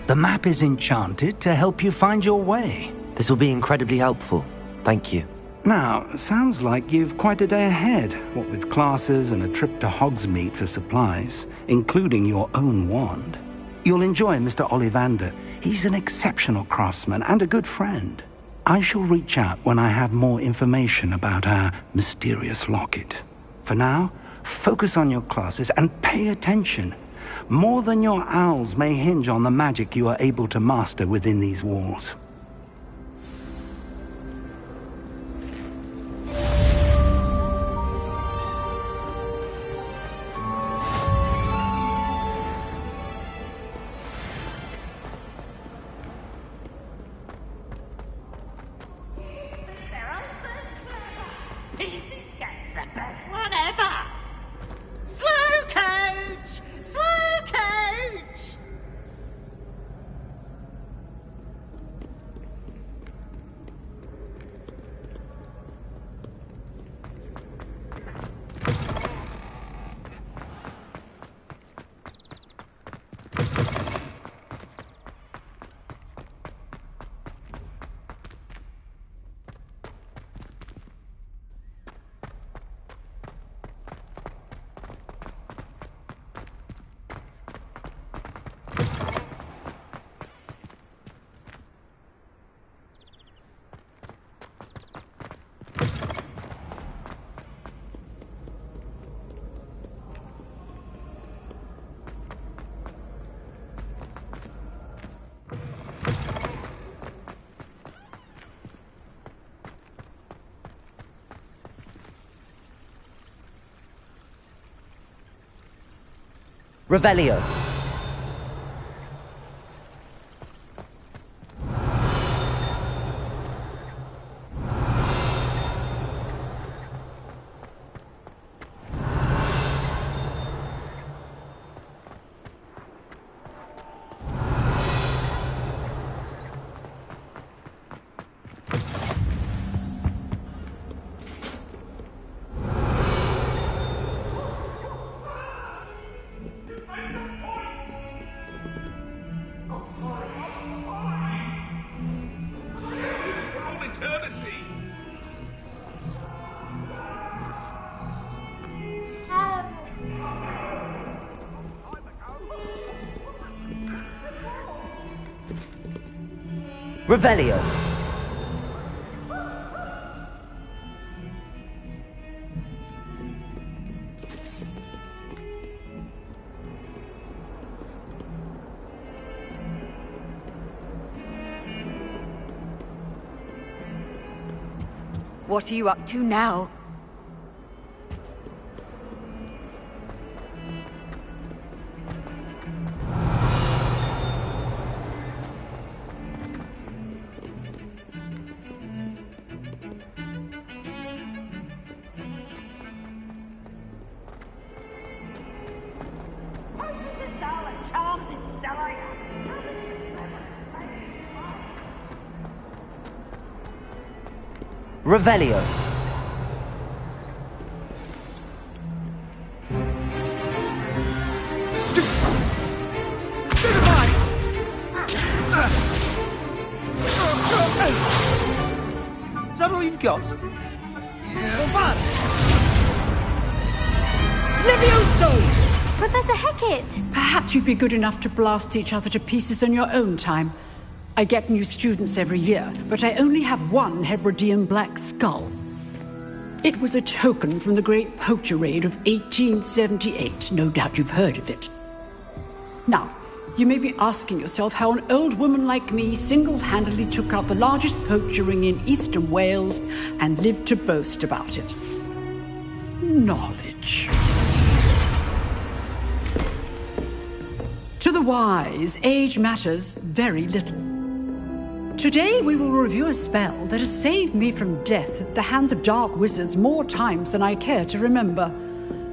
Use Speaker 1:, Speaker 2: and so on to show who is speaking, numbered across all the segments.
Speaker 1: The map is enchanted to help you find your way.
Speaker 2: This will be incredibly helpful. Thank you.
Speaker 1: Now, sounds like you've quite a day ahead, what with classes and a trip to Hogsmeade for supplies, including your own wand. You'll enjoy Mr. Ollivander. He's an exceptional craftsman and a good friend. I shall reach out when I have more information about our mysterious locket. For now, focus on your classes and pay attention. More than your owls may hinge on the magic you are able to master within these walls.
Speaker 2: Revelio. Revelio.
Speaker 3: What are you up to now?
Speaker 2: Revelio.
Speaker 4: Is that all you've got? Yeah.
Speaker 5: Levioso! Professor Hecat!
Speaker 6: Perhaps you'd be good enough to blast each other to pieces in your own time. I get new students every year, but I only have one Hebridean black skull. It was a token from the Great Poacher Raid of 1878. No doubt you've heard of it. Now, you may be asking yourself how an old woman like me single-handedly took out the largest poacher ring in eastern Wales and lived to boast about it. Knowledge. To the wise, age matters very little. Today we will review a spell that has saved me from death at the hands of dark wizards more times than I care to remember.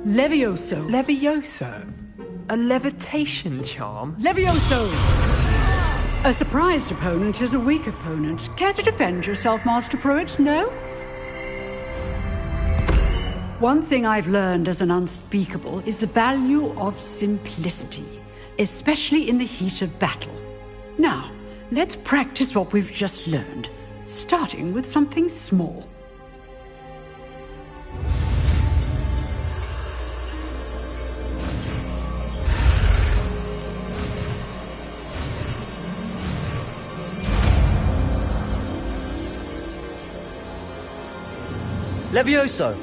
Speaker 6: Levioso.
Speaker 7: Levioso? A levitation charm?
Speaker 6: Levioso! A surprised opponent is a weak opponent. Care to defend yourself, Master Pruitt? No? One thing I've learned as an unspeakable is the value of simplicity, especially in the heat of battle. Now, let's practice what we've just learned, starting with something small.
Speaker 2: Levioso!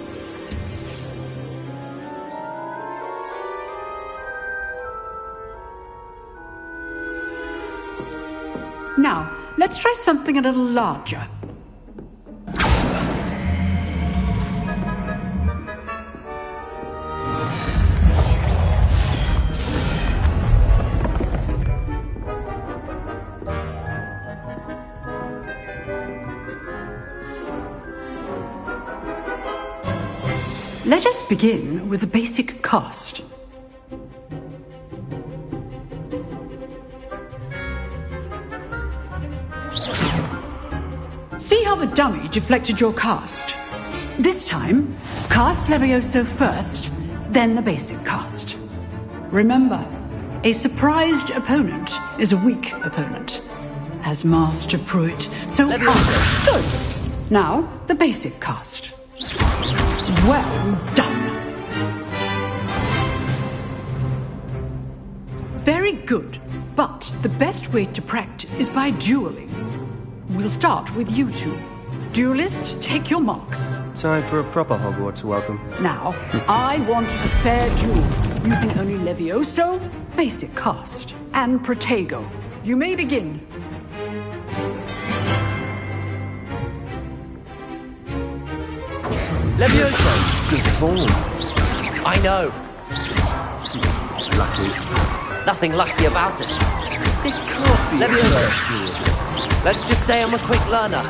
Speaker 6: Now, let's try something a little larger. Let us begin with the basic cast. See how the dummy deflected your cast? This time, cast Levioso first, then the basic cast. Remember, a surprised opponent is a weak opponent, as Master Pruitt so good. Now, the basic cast. Well done. Very good, but the best way to practice is by dueling. We'll start with you two. Duelists, take your marks.
Speaker 4: Time for a proper Hogwarts welcome.
Speaker 6: Now, I want a fair duel, using only Levioso, basic cast, and Protego. You may begin.
Speaker 2: Levioso!
Speaker 4: Good form.
Speaker 2: I know.
Speaker 4: Lucky.
Speaker 2: Nothing lucky about it.
Speaker 4: This can't be
Speaker 2: Levioso. Let's just say I'm a quick learner.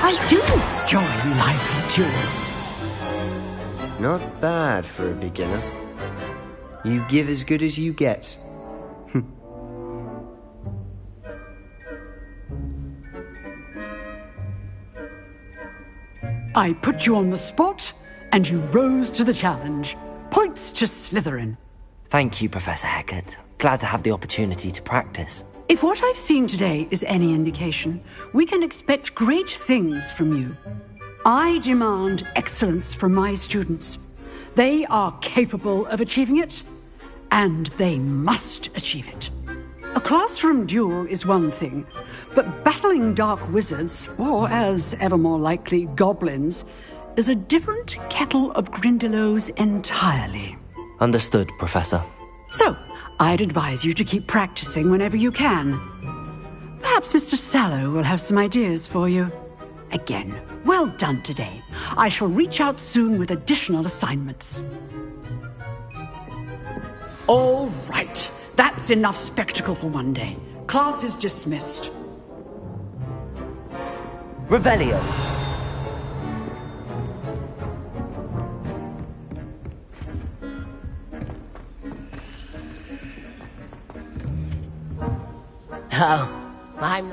Speaker 6: I do enjoy a lively duel.
Speaker 4: Not bad for a beginner. You give as good as you get.
Speaker 6: I put you on the spot, and you rose to the challenge. Points to Slytherin.
Speaker 2: Thank you, Professor Hecat. Glad to have the opportunity to practice.
Speaker 6: If what I've seen today is any indication, we can expect great things from you. I demand excellence from my students. They are capable of achieving it, and they must achieve it. A classroom duel is one thing, but battling dark wizards, or as ever more likely, goblins, is a different kettle of Grindylows entirely.
Speaker 2: Understood, Professor.
Speaker 6: So, I'd advise you to keep practicing whenever you can. Perhaps Mr. Sallow will have some ideas for you. Again, well done today. I shall reach out soon with additional assignments. All right. That's enough spectacle for one day. Class is dismissed.
Speaker 2: Revelio.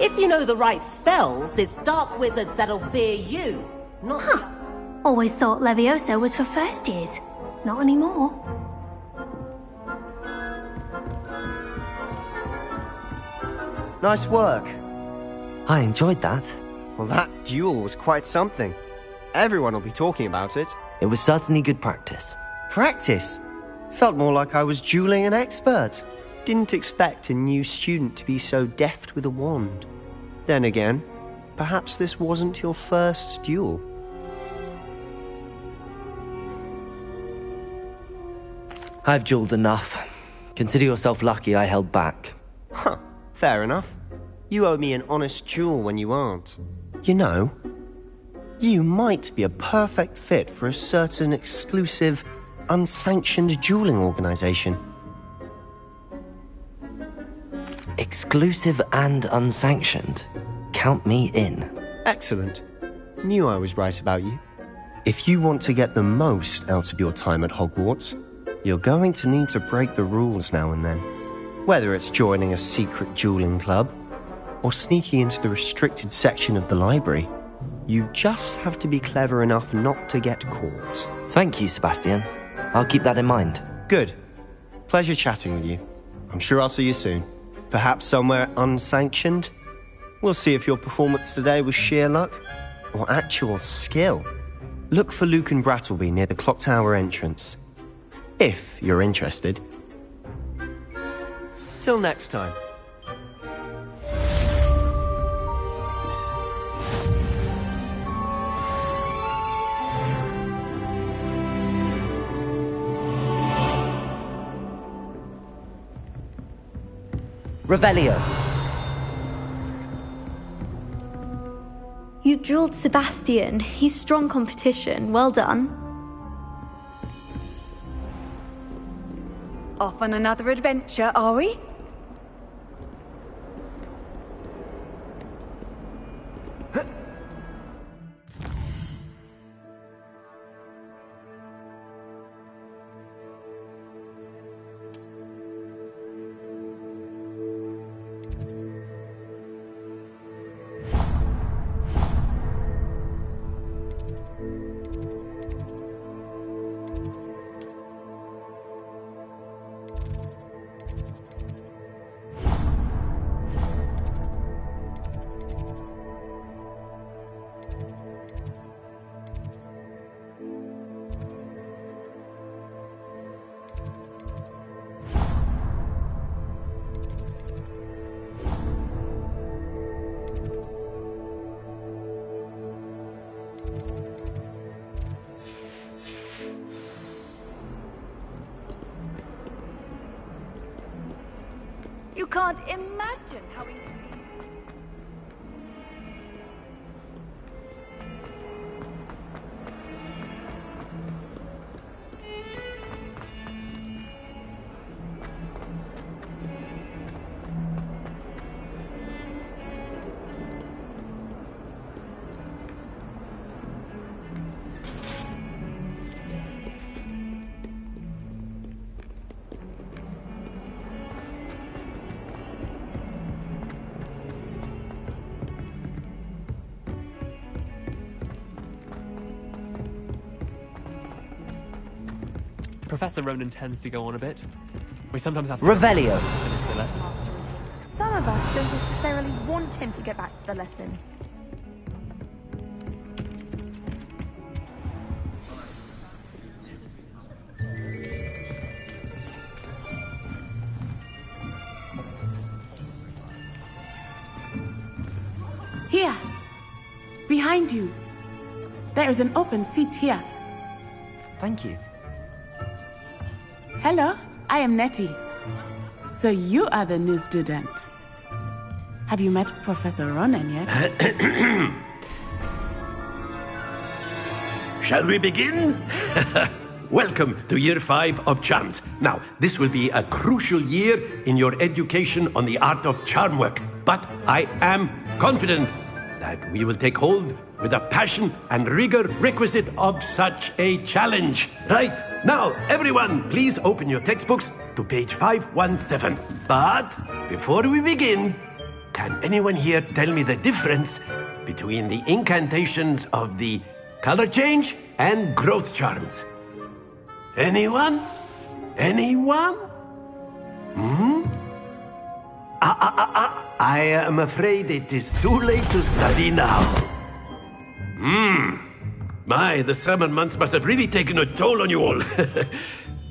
Speaker 3: If you know the right spells, it's dark wizards that'll fear you, not...
Speaker 5: Always thought Levioso was for first years. Not anymore.
Speaker 4: Nice work.
Speaker 2: I enjoyed that.
Speaker 4: Well, that duel was quite something. Everyone will be talking about it.
Speaker 2: It was certainly good practice.
Speaker 4: Practice? Felt more like I was dueling an expert. Didn't expect a new student to be so deft with a wand. Then again, perhaps this wasn't your first duel.
Speaker 2: I've dueled enough. Consider yourself lucky I held back.
Speaker 4: Huh, fair enough. You owe me an honest duel when you aren't. You know, you might be a perfect fit for a certain exclusive, unsanctioned dueling organization.
Speaker 2: Exclusive and unsanctioned. Count me in.
Speaker 4: Excellent. Knew I was right about you. If you want to get the most out of your time at Hogwarts, you're going to need to break the rules now and then. Whether it's joining a secret dueling club, or sneaking into the restricted section of the library, you just have to be clever enough not to get caught.
Speaker 2: Thank you, Sebastian. I'll keep that in mind.
Speaker 4: Good. Pleasure chatting with you. I'm sure I'll see you soon. Perhaps somewhere unsanctioned? We'll see if your performance today was sheer luck or actual skill. Look for Luke and Brattleby near the clock tower entrance. If you're interested. Till next time.
Speaker 2: Revelio.
Speaker 5: You drilled Sebastian. He's strong competition. Well done.
Speaker 8: Off on another adventure, are we? You can't imagine how...
Speaker 7: Professor Ronan tends to go on a bit. We sometimes have to...
Speaker 2: Revelio.
Speaker 7: Finish the lesson.
Speaker 8: Some of us don't necessarily want him to get back to the lesson.
Speaker 9: Here! Behind you! There is an open seat here.
Speaker 2: Thank you.
Speaker 9: Hello, I am Nettie. So you are the new student. Have you met Professor Ronan yet?
Speaker 10: Shall we begin? Welcome to Year 5 of Charms. Now, this will be a crucial year in your education on the art of charm work. But I am confident that we will take hold with the passion and rigor requisite of such a challenge. Right, now, everyone, please open your textbooks to page 517. But before we begin, can anyone here tell me the difference between the incantations of the color change and growth charms? Anyone? Anyone? I am afraid it is too late to study now. My, the summer months must have really taken a toll on you all.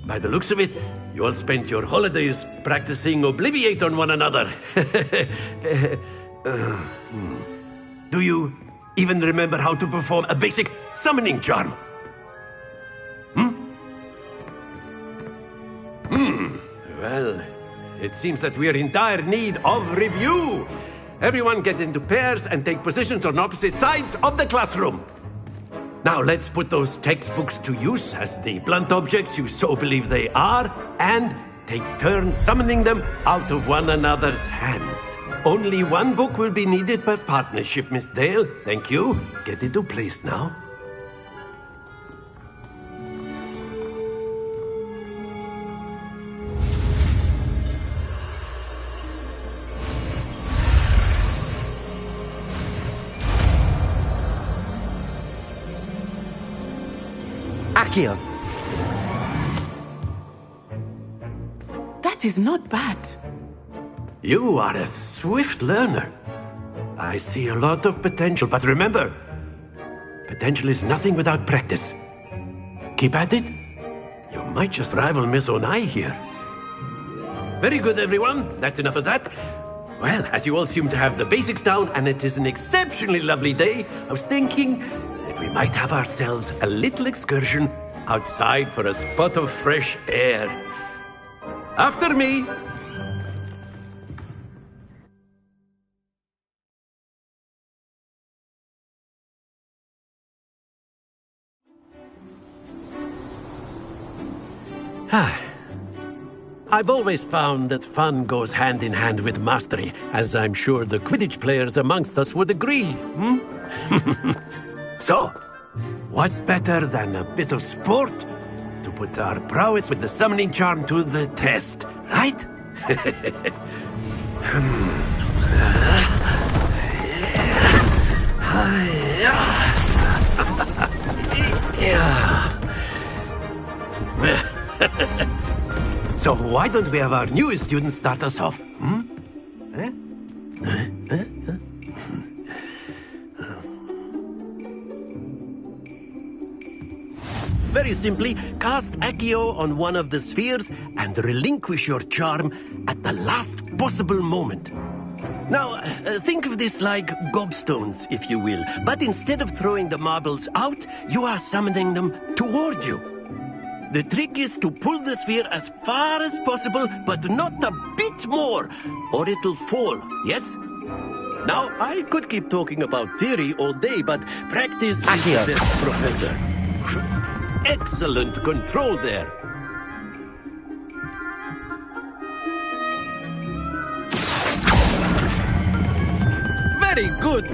Speaker 10: By the looks of it, you all spent your holidays practicing Obliviate on one another. Do you even remember how to perform a basic summoning charm? Well, it seems that we are in dire need of review. Everyone get into pairs and take positions on opposite sides of the classroom. Now let's put those textbooks to use as the blunt objects you so believe they are, and take turns summoning them out of one another's hands. Only one book will be needed per partnership, Miss Dale. Thank you. Get into place now.
Speaker 2: Accio.
Speaker 9: That is not bad.
Speaker 10: You are a swift learner. I see a lot of potential, but remember, potential is nothing without practice. Keep at it. You might just rival Miss Onai here. Very good, everyone. That's enough of that. Well, as you all seem to have the basics down, and it is an exceptionally lovely day, I was thinking that we might have ourselves a little excursion outside for a spot of fresh air. After me. I've always found that fun goes hand in hand with mastery, as I'm sure the Quidditch players amongst us would agree. So, what better than a bit of sport to put our prowess with the summoning charm to the test, right? So why don't we have our newest student start us off? Very simply, cast Accio on one of the spheres and relinquish your charm at the last possible moment. Now, think of this like gobstones, if you will. But instead of throwing the marbles out, you are summoning them toward you. The trick is to pull the sphere as far as possible, but not a bit more, or it'll fall, yes? Now, I could keep talking about theory all day, but practice is the best, Professor. Excellent control there. Very good.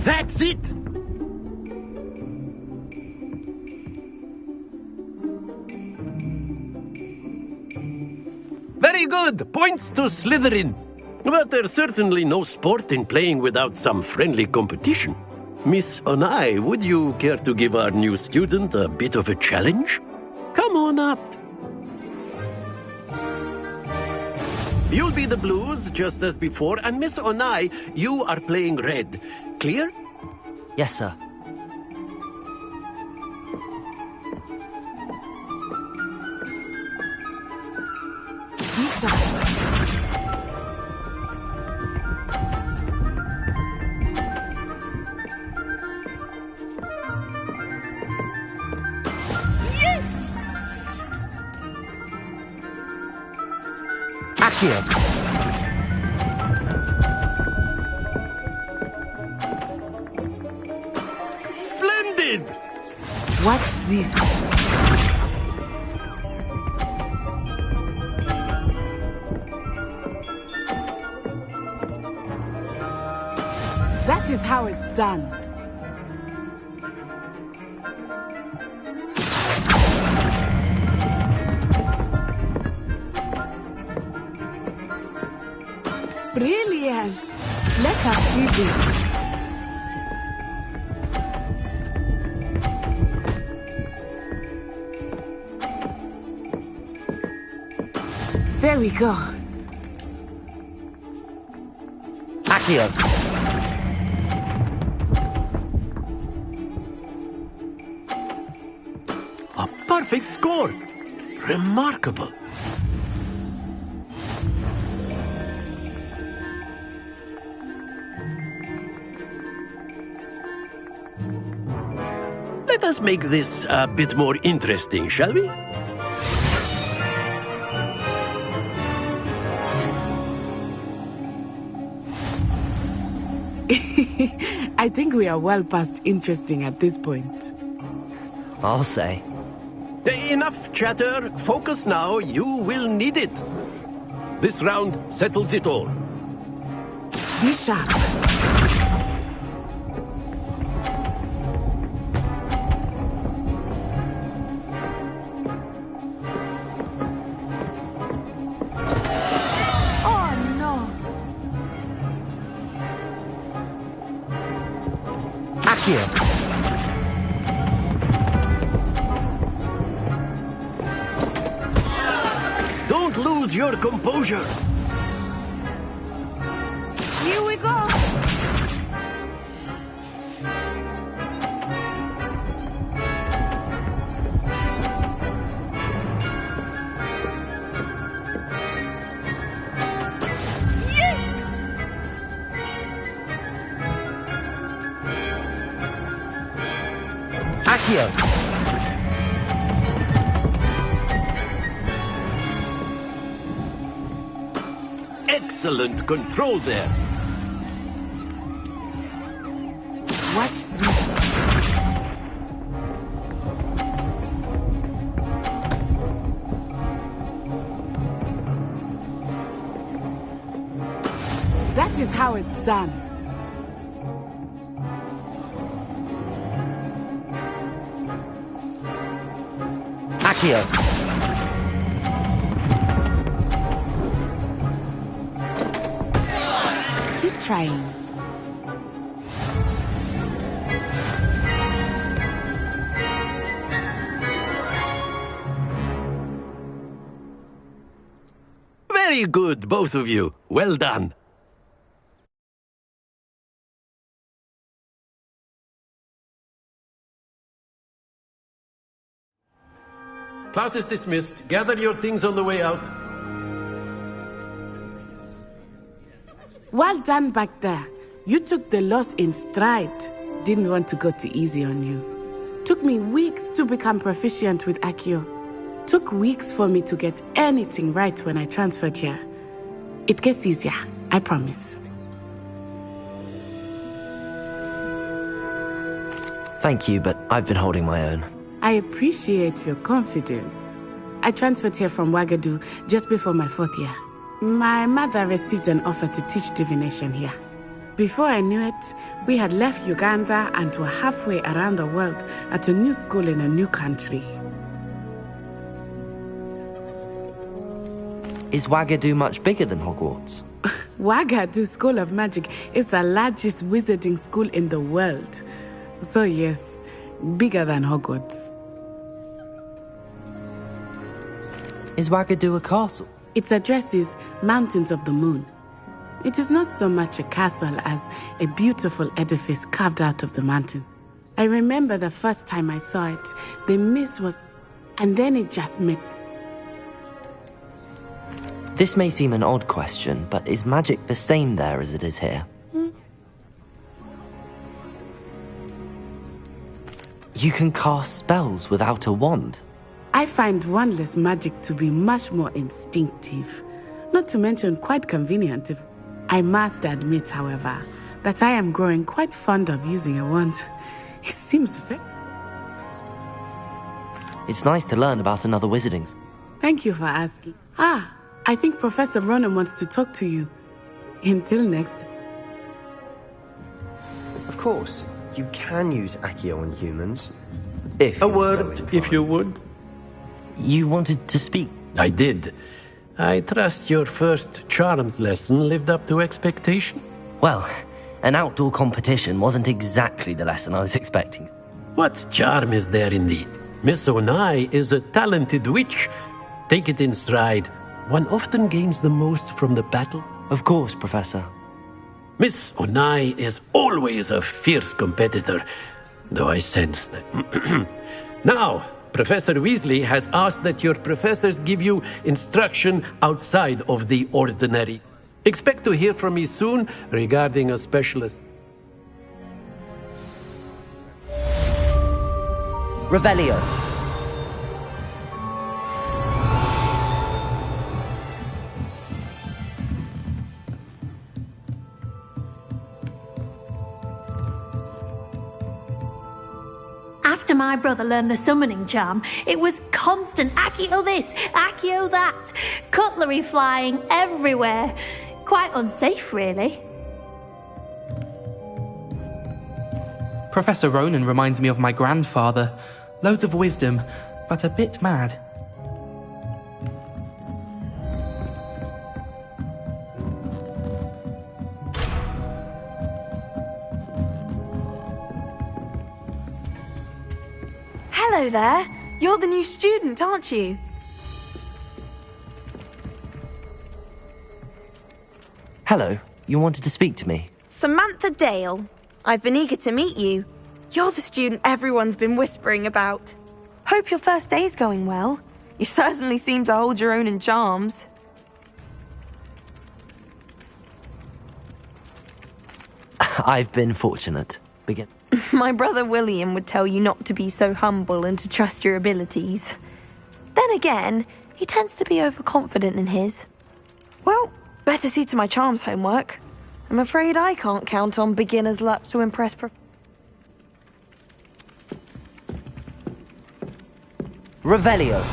Speaker 10: That's it! Very good! Points to Slytherin. But there's certainly no sport in playing without some friendly competition. Miss Onai, would you care to give our new student a bit of a challenge? Come on up. You'll be the blues, just as before, and Miss Onai, you are playing red. Clear?
Speaker 2: Yes, sir.
Speaker 4: Accio.
Speaker 10: Splendid!
Speaker 9: Watch this. That is how it's done. Brilliant! Let us see this. There we go.
Speaker 2: Accio.
Speaker 10: A perfect score. Remarkable. Let us make this a bit more interesting, shall we?
Speaker 9: I think we are well past interesting at this point.
Speaker 2: I'll say.
Speaker 10: Enough chatter. Focus now. You will need it. This round settles it all.
Speaker 9: Be sharp.
Speaker 10: Don't lose your composure.
Speaker 8: Here we go.
Speaker 2: Accio!
Speaker 10: Excellent control there.
Speaker 9: Watch this. That is how it's done.
Speaker 2: Accio!
Speaker 9: Keep trying.
Speaker 10: Very good, both of you. Well done. Class is dismissed. Gather your things on the way out.
Speaker 9: Well done back there. You took the loss in stride. Didn't want to go too easy on you. Took me weeks to become proficient with Accio. Took weeks for me to get anything right when I transferred here. It gets easier, I promise.
Speaker 2: Thank you, but I've been holding my own.
Speaker 9: I appreciate your confidence. I transferred here from Wagadu just before my 4th year. My mother received an offer to teach divination here. Before I knew it, we had left Uganda and were halfway around the world at a new school in a new country.
Speaker 2: Is Wagadu much bigger than Hogwarts?
Speaker 9: Wagadu School of Magic is the largest wizarding school in the world. So yes, bigger than Hogwarts.
Speaker 2: Is Wagadu a castle?
Speaker 9: Its address is Mountains of the Moon. It is not so much a castle as a beautiful edifice carved out of the mountains. I remember the first time I saw it, the mist was... and then it just met.
Speaker 2: This may seem an odd question, but is magic the same there as it is here? You can cast spells without a wand.
Speaker 9: I find wandless magic to be much more instinctive, not to mention quite convenient. I must admit, however, that I am growing quite fond of using a wand. It seems very...
Speaker 2: It's nice to learn about another wizarding.
Speaker 9: Thank you for asking. I think Professor Ronan wants to talk to you. Until next.
Speaker 4: Of course, you can use Accio on humans. If
Speaker 10: A
Speaker 4: you're so
Speaker 10: word, if
Speaker 4: inclined.
Speaker 10: you would.
Speaker 2: You wanted to speak.
Speaker 10: I did. I trust your first charms lesson lived up to expectation.
Speaker 2: Well, an outdoor competition wasn't exactly the lesson I was expecting.
Speaker 10: What charm is there indeed? Miss Onai is a talented witch. Take it in stride. One often gains the most from the battle.
Speaker 2: Of course, Professor.
Speaker 10: Miss Onai is always a fierce competitor, though I sense that. Now, Professor Weasley has asked that your professors give you instruction outside of the ordinary. Expect to hear from me soon regarding a specialist.
Speaker 2: Revelio.
Speaker 5: After my brother learned the summoning charm, it was constant Accio this, Accio that, cutlery flying everywhere. Quite unsafe, really.
Speaker 7: Professor Ronan reminds me of my grandfather. Loads of wisdom, but a bit mad.
Speaker 8: Hello there. You're the new student, aren't you?
Speaker 2: Hello, you wanted to speak to me?
Speaker 8: Samantha Dale. I've been eager to meet you. You're the student everyone's been whispering about. Hope your first day's going well. You certainly seem to hold your own in charms.
Speaker 2: I've been fortunate. Begin.
Speaker 8: My brother William would tell you not to be so humble and to trust your abilities. Then again, he tends to be overconfident in his. Well, better see to my charms homework. I'm afraid I can't count on beginner's luck to impress
Speaker 2: Revelio.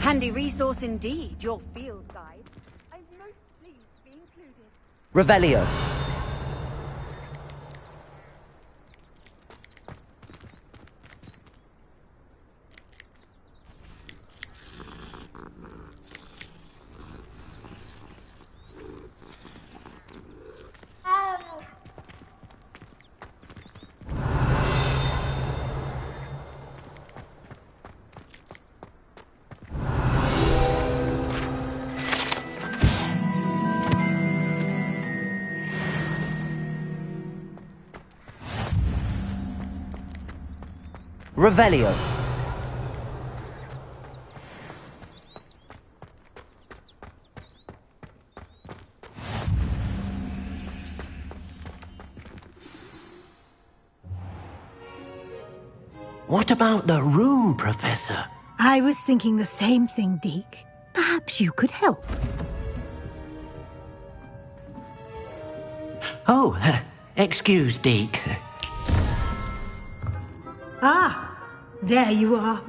Speaker 11: Handy resource indeed, your field guide. I'm most pleased to be included.
Speaker 2: Revelio. Revelio.
Speaker 10: What about the room, Professor?
Speaker 12: I was thinking the same thing, Deke. Perhaps you could help.
Speaker 10: Oh, excuse, Deke.
Speaker 12: Ah, there you are.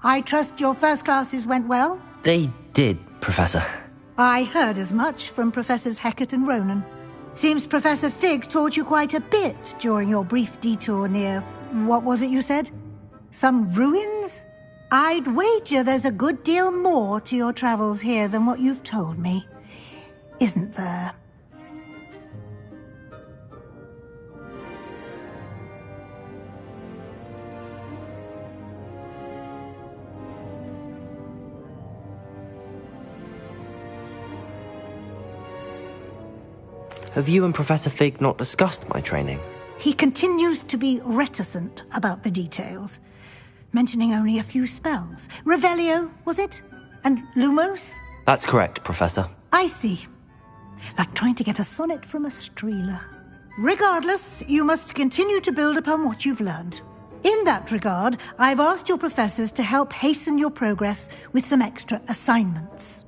Speaker 12: I trust your first classes went well?
Speaker 2: They did, Professor.
Speaker 12: I heard as much from Professors Hecat and Ronan. Seems Professor Fig taught you quite a bit during your brief detour near... what was it you said? Some ruins? I'd wager there's a good deal more to your travels here than what you've told me. Isn't there?
Speaker 2: Have you and Professor Fig not discussed my training?
Speaker 12: He continues to be reticent about the details, mentioning only a few spells. Revelio, was it? And Lumos?
Speaker 2: That's correct, Professor.
Speaker 12: I see. Like trying to get a sonnet from a streeler. Regardless, you must continue to build upon what you've learned. In that regard, I've asked your professors to help hasten your progress with some extra assignments.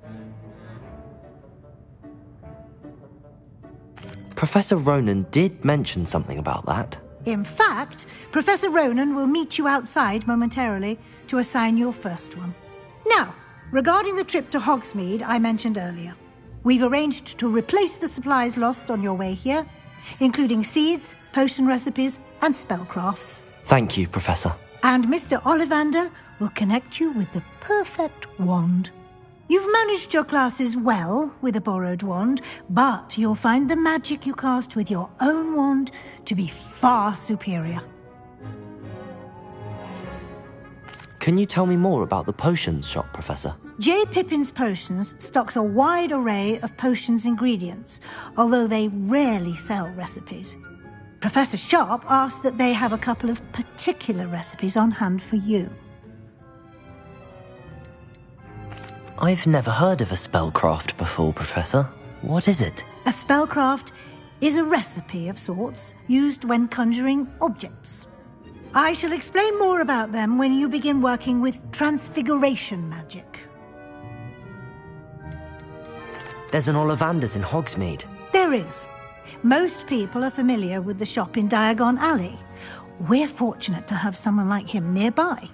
Speaker 2: Professor Ronan did mention something about that.
Speaker 12: In fact, Professor Ronan will meet you outside momentarily to assign your first one. Now, regarding the trip to Hogsmeade I mentioned earlier, we've arranged to replace the supplies lost on your way here, including seeds, potion recipes, and spellcrafts.
Speaker 2: Thank you, Professor.
Speaker 12: And Mr. Ollivander will connect you with the perfect wand. You've managed your classes well with a borrowed wand, but you'll find the magic you cast with your own wand to be far superior.
Speaker 2: Can you tell me more about the potions shop, Professor?
Speaker 12: J. Pippin's Potions stocks a wide array of potions ingredients, although they rarely sell recipes. Professor Sharp asked that they have a couple of particular recipes on hand for you.
Speaker 2: I've never heard of a spellcraft before, Professor. What is it?
Speaker 12: A spellcraft is a recipe of sorts used when conjuring objects. I shall explain more about them when you begin working with transfiguration magic.
Speaker 2: There's an Ollivander's in Hogsmeade.
Speaker 12: There is. Most people are familiar with the shop in Diagon Alley. We're fortunate to have someone like him nearby.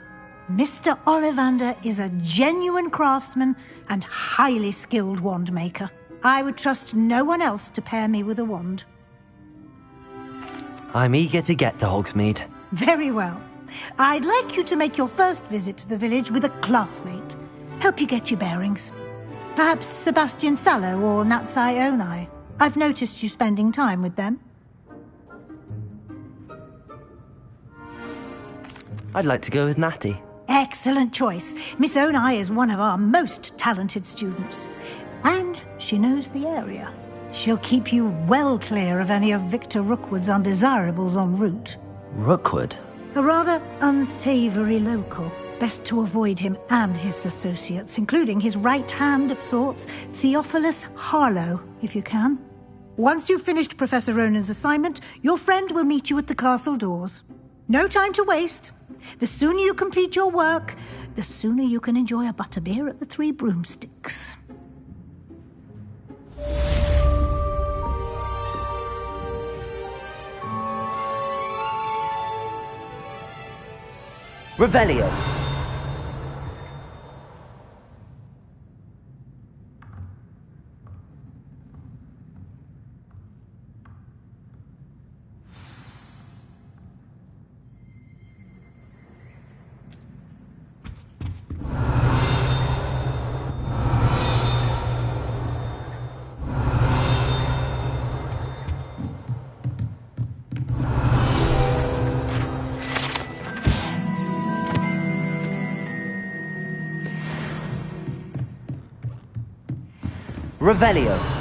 Speaker 12: Mr. Ollivander is a genuine craftsman and highly skilled wand maker. I would trust no one else to pair me with a wand.
Speaker 2: I'm eager to get to Hogsmeade.
Speaker 12: Very well. I'd like you to make your first visit to the village with a classmate. Help you get your bearings. Perhaps Sebastian Sallow or Natsai Onai. I've noticed you spending time with them.
Speaker 2: I'd like to go with Natty.
Speaker 12: Excellent choice. Miss Onai is one of our most talented students. And she knows the area. She'll keep you well clear of any of Victor Rookwood's undesirables en route.
Speaker 2: Rookwood?
Speaker 12: A rather unsavory local. Best to avoid him and his associates, including his right hand of sorts, Theophilus Harlow, if you can. Once you've finished Professor Ronan's assignment, your friend will meet you at the castle doors. No time to waste. The sooner you complete your work, the sooner you can enjoy a butterbeer at the Three Broomsticks.
Speaker 2: Revelio. Revelio.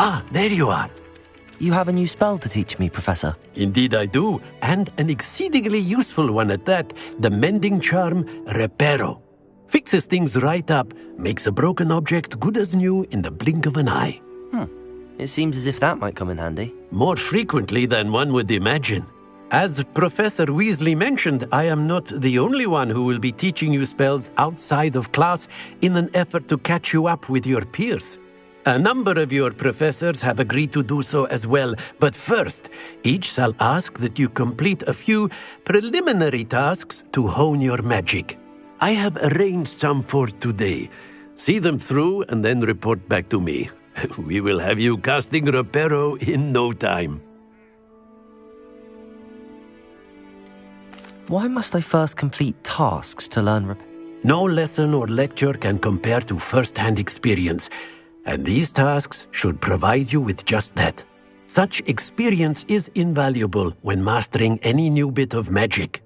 Speaker 10: Ah, there you are.
Speaker 2: You have a new spell to teach me, Professor.
Speaker 10: Indeed I do, and an exceedingly useful one at that, the mending charm Reparo. Fixes things right up, makes a broken object good as new in the blink of an eye.
Speaker 2: It seems as if that might come in handy.
Speaker 10: More frequently than one would imagine. As Professor Weasley mentioned, I am not the only one who will be teaching you spells outside of class in an effort to catch you up with your peers. A number of your professors have agreed to do so as well, but first, each shall ask that you complete a few preliminary tasks to hone your magic. I have arranged some for today. See them through and then report back to me. We will have you casting Reparo in no time.
Speaker 2: Why must I first complete tasks to learn
Speaker 10: No lesson or lecture can compare to first-hand experience. And these tasks should provide you with just that. Such experience is invaluable when mastering any new bit of magic.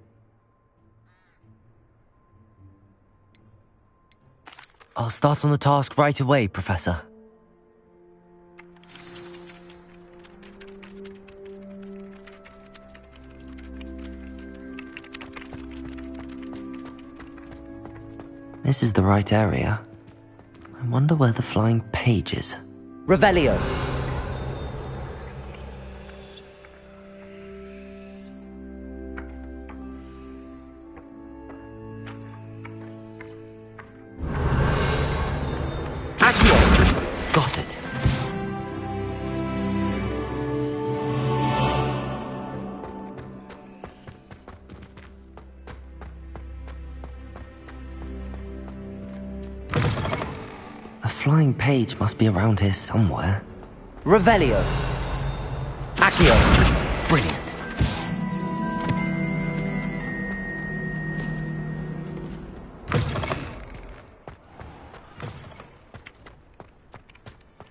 Speaker 2: I'll start on the task right away, Professor. This is the right area. I wonder where the flying page is. Revelio! Accio! Got it. A flying page must be around here somewhere. Revelio! Accio! Brilliant.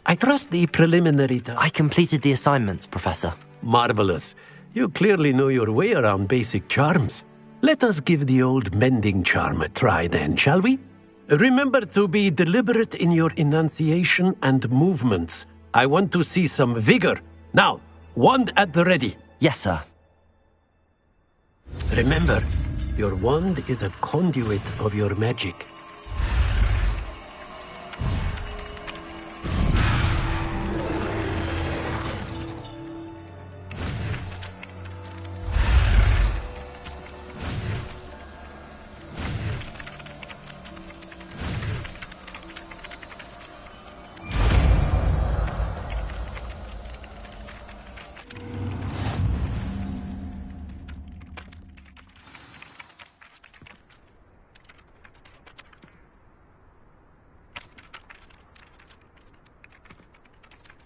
Speaker 10: I trust the preliminary
Speaker 2: I completed the assignments, Professor.
Speaker 10: Marvelous. You clearly know your way around basic charms. Let us give the old mending charm a try then, shall we? Remember to be deliberate in your enunciation and movements. I want to see some vigor. Now, wand at the ready.
Speaker 2: Yes, sir.
Speaker 10: Remember, your wand is a conduit of your magic.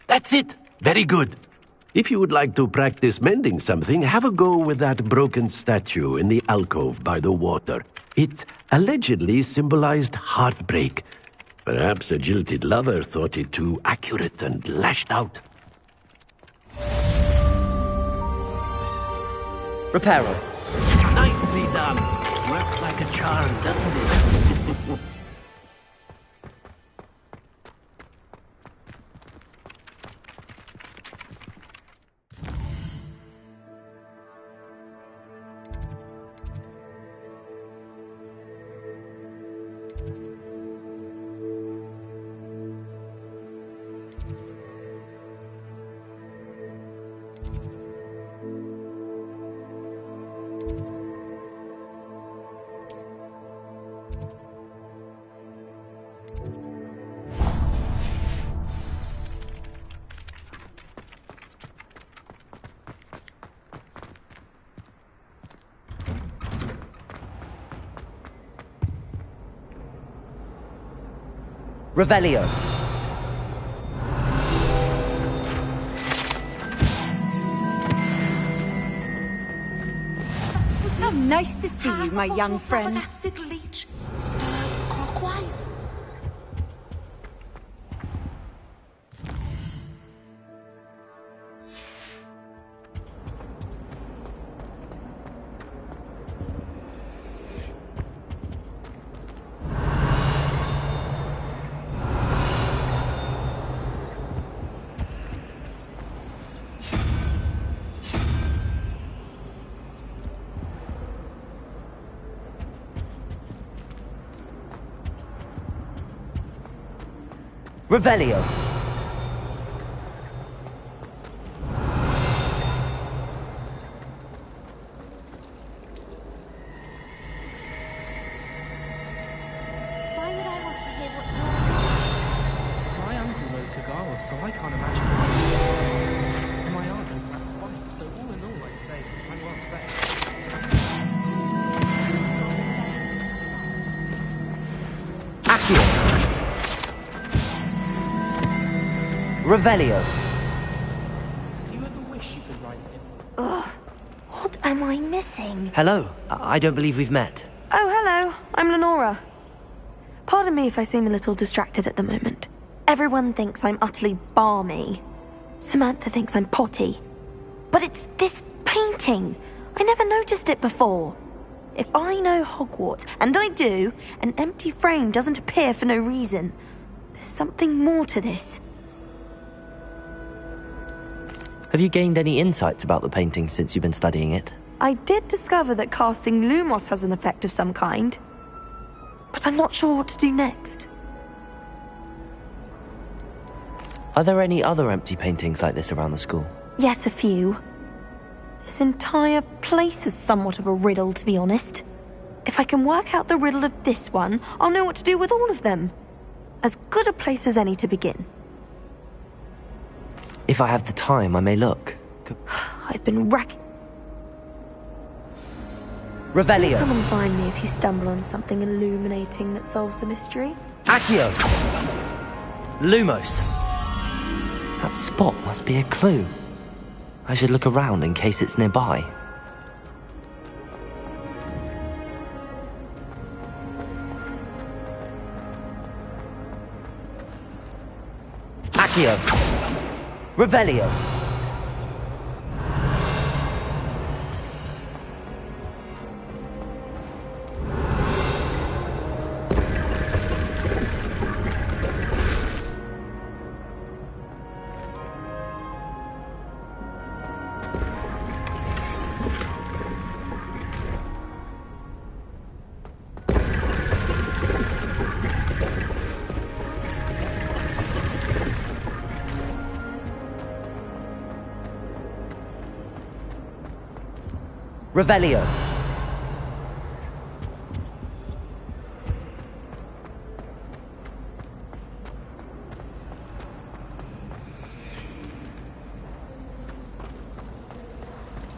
Speaker 10: That's it! Very good. If you would like to practice mending something, have a go with that broken statue in the alcove by the water. It allegedly symbolized heartbreak. Perhaps a jilted lover thought it too accurate and lashed out.
Speaker 2: Reparo.
Speaker 10: Nicely done. Works like a charm, doesn't it?
Speaker 2: Revelio.
Speaker 11: How nice to see you, my young friend.
Speaker 3: Leech. Stir clockwise.
Speaker 2: Revelio.
Speaker 5: Why would I want to hear what
Speaker 7: My uncle knows Kagawa, so I can't imagine. And my aunt knows that's wife, so all in all, I'd say I'm well set.
Speaker 2: Accio. Revelio.
Speaker 7: Do you ever wish you could write him?
Speaker 8: Ugh, what am I missing?
Speaker 2: Hello. I don't believe we've met.
Speaker 8: Oh, hello. I'm Lenora. Pardon me if I seem a little distracted at the moment. Everyone thinks I'm utterly balmy. Samantha thinks I'm potty. But it's this painting. I never noticed it before. If I know Hogwarts, and I do, an empty frame doesn't appear for no reason. There's something more to this.
Speaker 2: Have you gained any insights about the painting since you've been studying it?
Speaker 8: I did discover that casting Lumos has an effect of some kind. but I'm not sure what to do next.
Speaker 2: Are there any other empty paintings like this around the school?
Speaker 8: Yes, a few. This entire place is somewhat of a riddle, to be honest. If I can work out the riddle of this one, I'll know what to do with all of them. As good a place as any to begin.
Speaker 2: If I have the time, I may look.
Speaker 8: I've been racking...
Speaker 2: Revelio!
Speaker 8: Come and find me if you stumble on something illuminating that solves the mystery.
Speaker 2: Accio! Lumos! That spot must be a clue. I should look around in case it's nearby. Accio! Revelio! Revelio.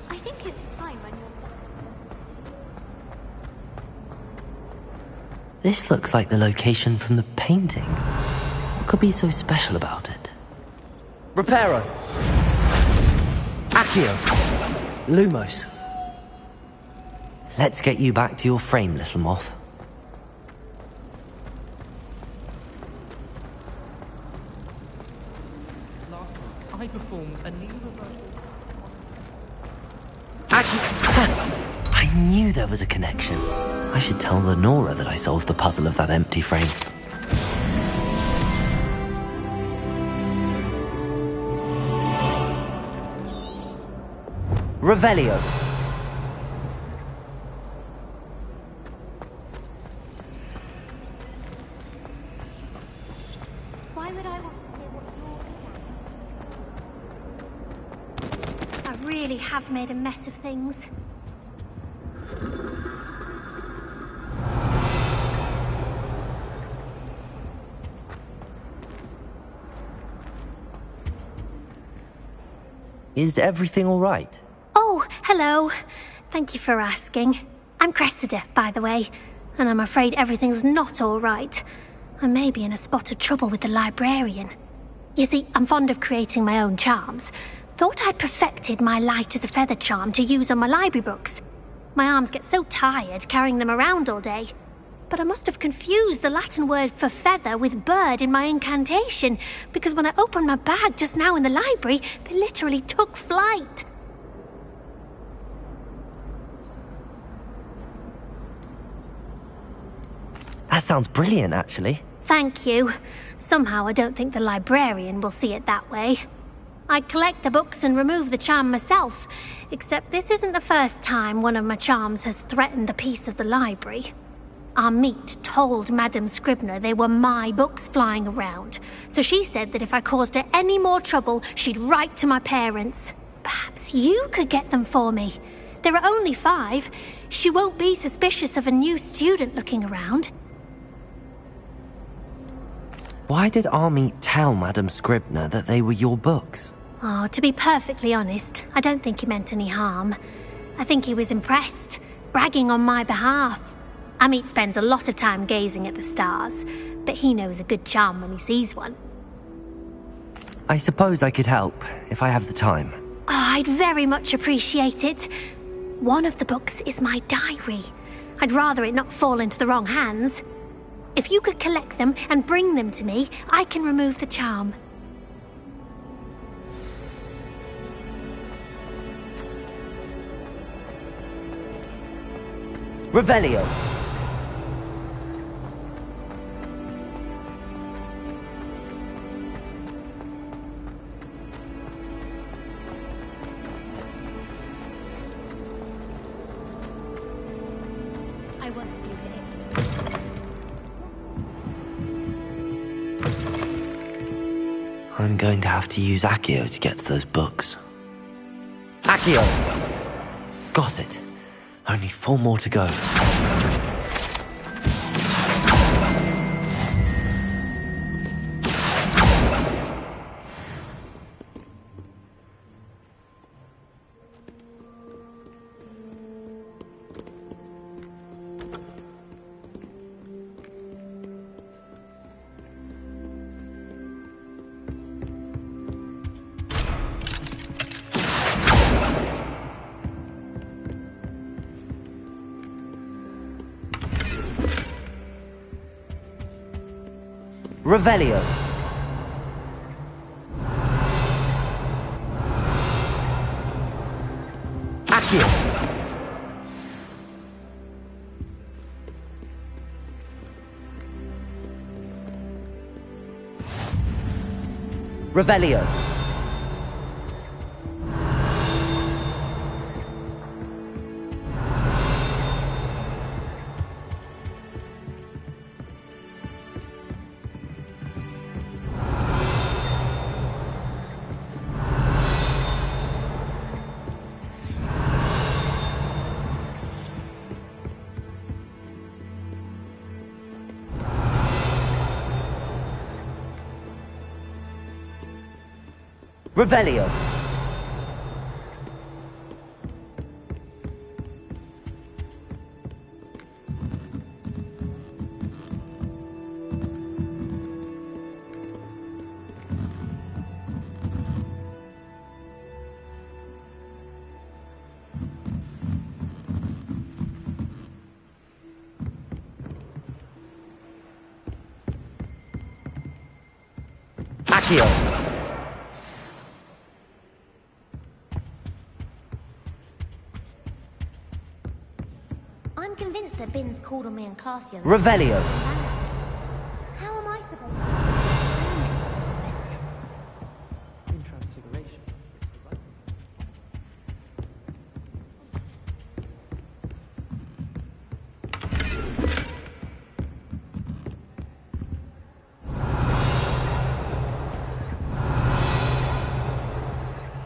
Speaker 5: I think it's fine when you're...
Speaker 2: This looks like the location from the painting. What could be so special about it? Reparo. Accio. Lumos. Let's get you back to your frame, little moth.
Speaker 7: Last week, I performed a new reversal.
Speaker 2: I knew there was a connection. I should tell Lenora that I solved the puzzle of that empty frame. Revelio.
Speaker 5: Why would I want to hear what you're... I really have made a mess of things.
Speaker 2: Is everything all right?
Speaker 5: Oh, hello. Thank you for asking. I'm Cressida, by the way, and I'm afraid everything's not all right. I may be in a spot of trouble with the librarian. You see, I'm fond of creating my own charms. Thought I'd perfected my light as a feather charm to use on my library books. My arms get so tired carrying them around all day. But I must have confused the Latin word for feather with bird in my incantation, because when I opened my bag just now in the library, they literally took flight.
Speaker 2: That sounds brilliant, actually.
Speaker 5: Thank you. Somehow I don't think the librarian will see it that way. I collect the books and remove the charm myself, except this isn't the first time one of my charms has threatened the peace of the library. Our meet told Madame Scribner they were my books flying around, so she said that if I caused her any more trouble, she'd write to my parents. Perhaps you could get them for me. There are only 5. She won't be suspicious of a new student looking around.
Speaker 2: Why did Army tell Madame Scribner that they were your books?
Speaker 5: Oh, to be perfectly honest, I don't think he meant any harm. I think he was impressed, bragging on my behalf. Amit spends a lot of time gazing at the stars, but he knows a good charm when he sees one.
Speaker 2: I suppose I could help, if I have the time.
Speaker 5: Oh, I'd very much appreciate it. One of the books is my diary. I'd rather it not fall into the wrong hands. If you could collect them and bring them to me, I can remove the charm.
Speaker 2: Revelio.
Speaker 5: I want you to.
Speaker 2: I'm going to have to use Accio to get to those books. Accio! Got it. Only 4 more to go. Revelio. Accio. Revelio. Revelio. Accio.
Speaker 13: I'm convinced that Bin's called on me in class the other
Speaker 2: Revelio.
Speaker 13: How am I supposed
Speaker 7: In Transfiguration.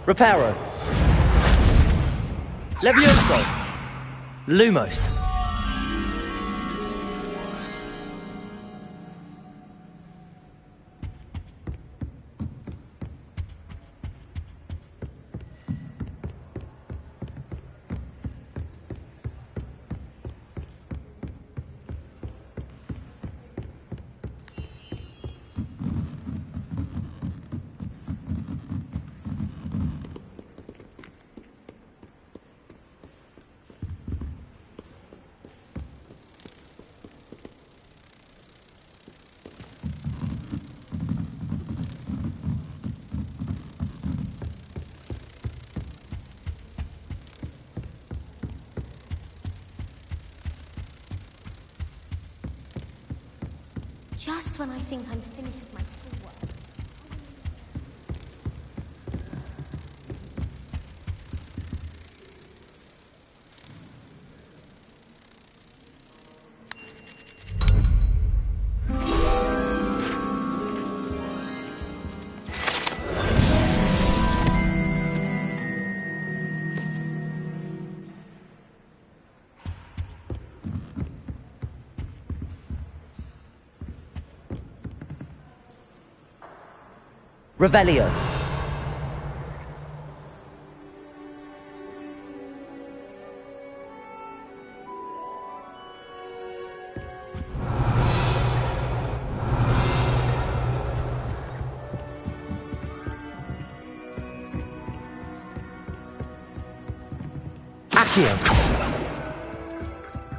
Speaker 2: Reparo. Levioso. Lumos.
Speaker 13: Just when I think I'm finished with my schoolwork.
Speaker 2: Revelio. Accio.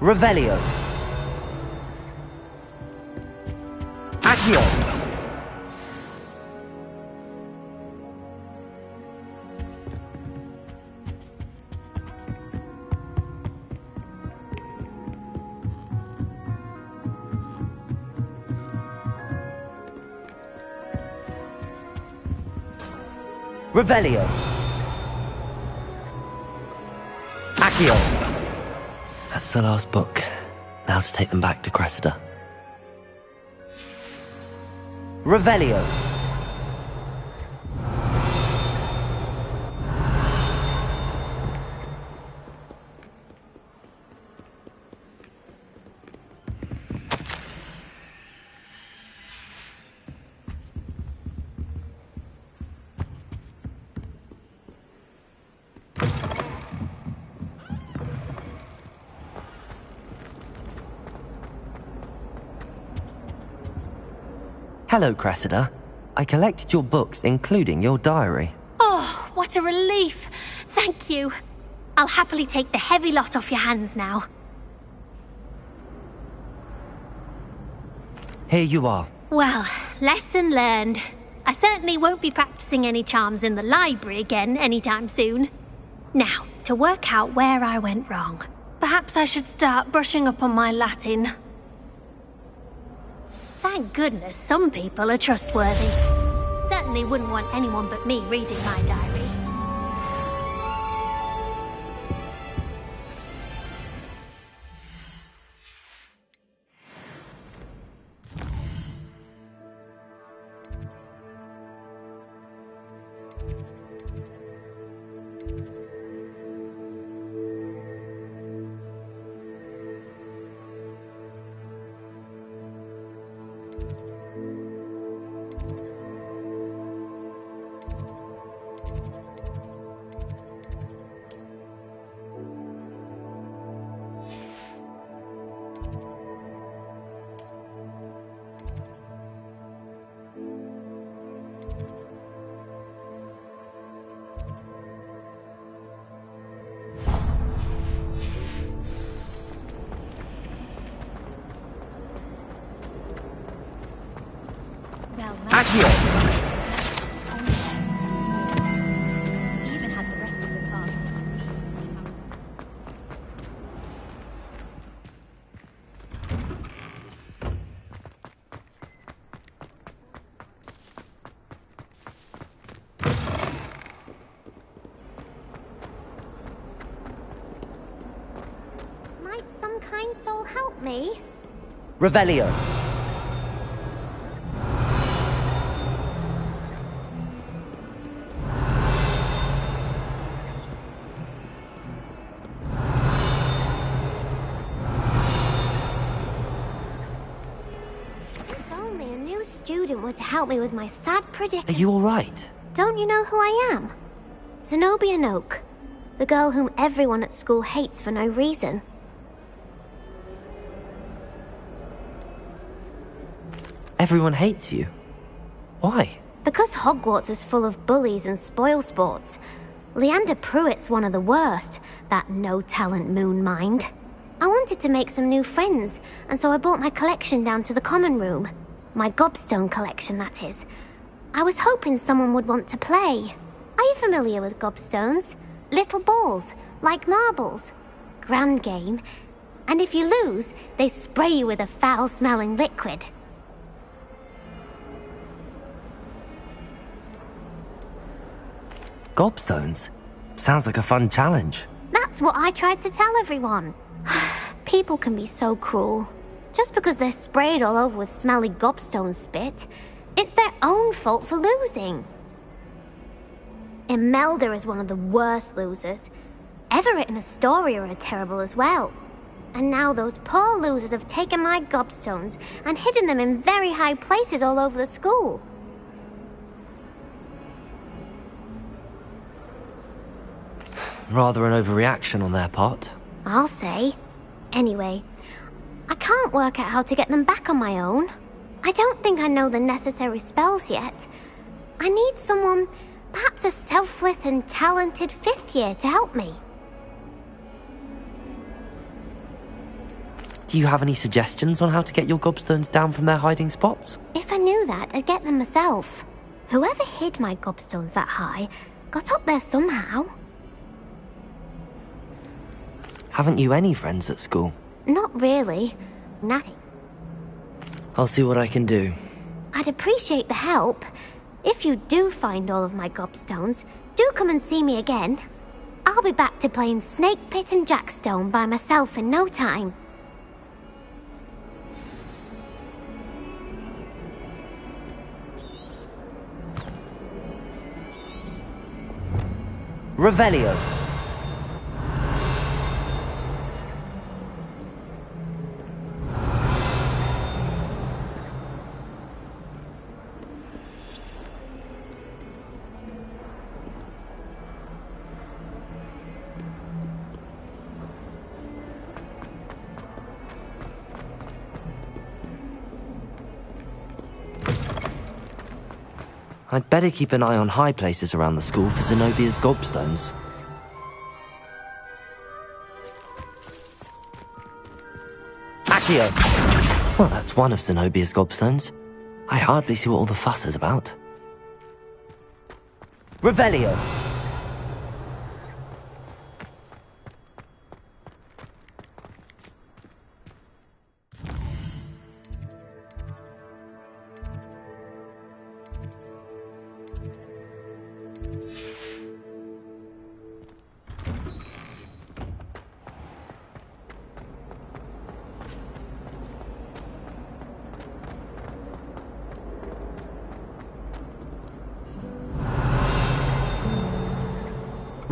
Speaker 2: Revelio. Accio. Revelio. Accio. That's the last book. Now to take them back to Cressida. Revelio. Hello, Cressida. I collected your books, including your diary.
Speaker 5: Oh, what a relief. Thank you. I'll happily take the heavy lot off your hands now.
Speaker 2: Here you are.
Speaker 5: Well, lesson learned. I certainly won't be practicing any charms in the library again anytime soon. Now, to work out where I went wrong. Perhaps I should start brushing up on my Latin. Thank goodness some people are trustworthy. Certainly wouldn't want anyone but me reading my diary.
Speaker 2: Accio!
Speaker 5: Even had the rest of the cast.
Speaker 13: Might some kind soul help me?
Speaker 2: Revelio.
Speaker 13: Student were to help me with my sad predicament.
Speaker 2: Are you alright?
Speaker 13: Don't you know who I am? Zenobia Noak, the girl whom everyone at school hates for no reason.
Speaker 2: Everyone hates you? Why?
Speaker 13: Because Hogwarts is full of bullies and spoilsports. Leander Pruitt's one of the worst, that no-talent moon mind. I wanted to make some new friends, and so I brought my collection down to the common room. My gobstone collection, that is. I was hoping someone would want to play. Are you familiar with gobstones? Little balls, like marbles. Grand game. And if you lose, they spray you with a foul-smelling liquid.
Speaker 2: Gobstones? Sounds like a fun challenge.
Speaker 13: That's what I tried to tell everyone. People can be so cruel. Just because they're sprayed all over with smelly gobstone spit, it's their own fault for losing. Imelda is one of the worst losers. Everett and Astoria are terrible as well. And now those poor losers have taken my gobstones and hidden them in very high places all over the school.
Speaker 2: Rather an overreaction on their part.
Speaker 13: I'll say. Anyway, I can't work out how to get them back on my own. I don't think I know the necessary spells yet. I need someone, perhaps a selfless and talented 5th year to help me.
Speaker 2: Do you have any suggestions on how to get your gobstones down from their hiding spots?
Speaker 13: If I knew that, I'd get them myself. Whoever hid my gobstones that high got up there somehow.
Speaker 2: Haven't you any friends at school?
Speaker 13: Not really. Natty.
Speaker 2: I'll see what I can do.
Speaker 13: I'd appreciate the help. If you do find all of my gobstones, do come and see me again. I'll be back to playing Snake Pit and Jackstone by myself in no time.
Speaker 2: Revelio. I'd better keep an eye on high places around the school for Zenobia's gobstones. Accio! Well, that's one of Zenobia's gobstones. I hardly see what all the fuss is about. Revelio!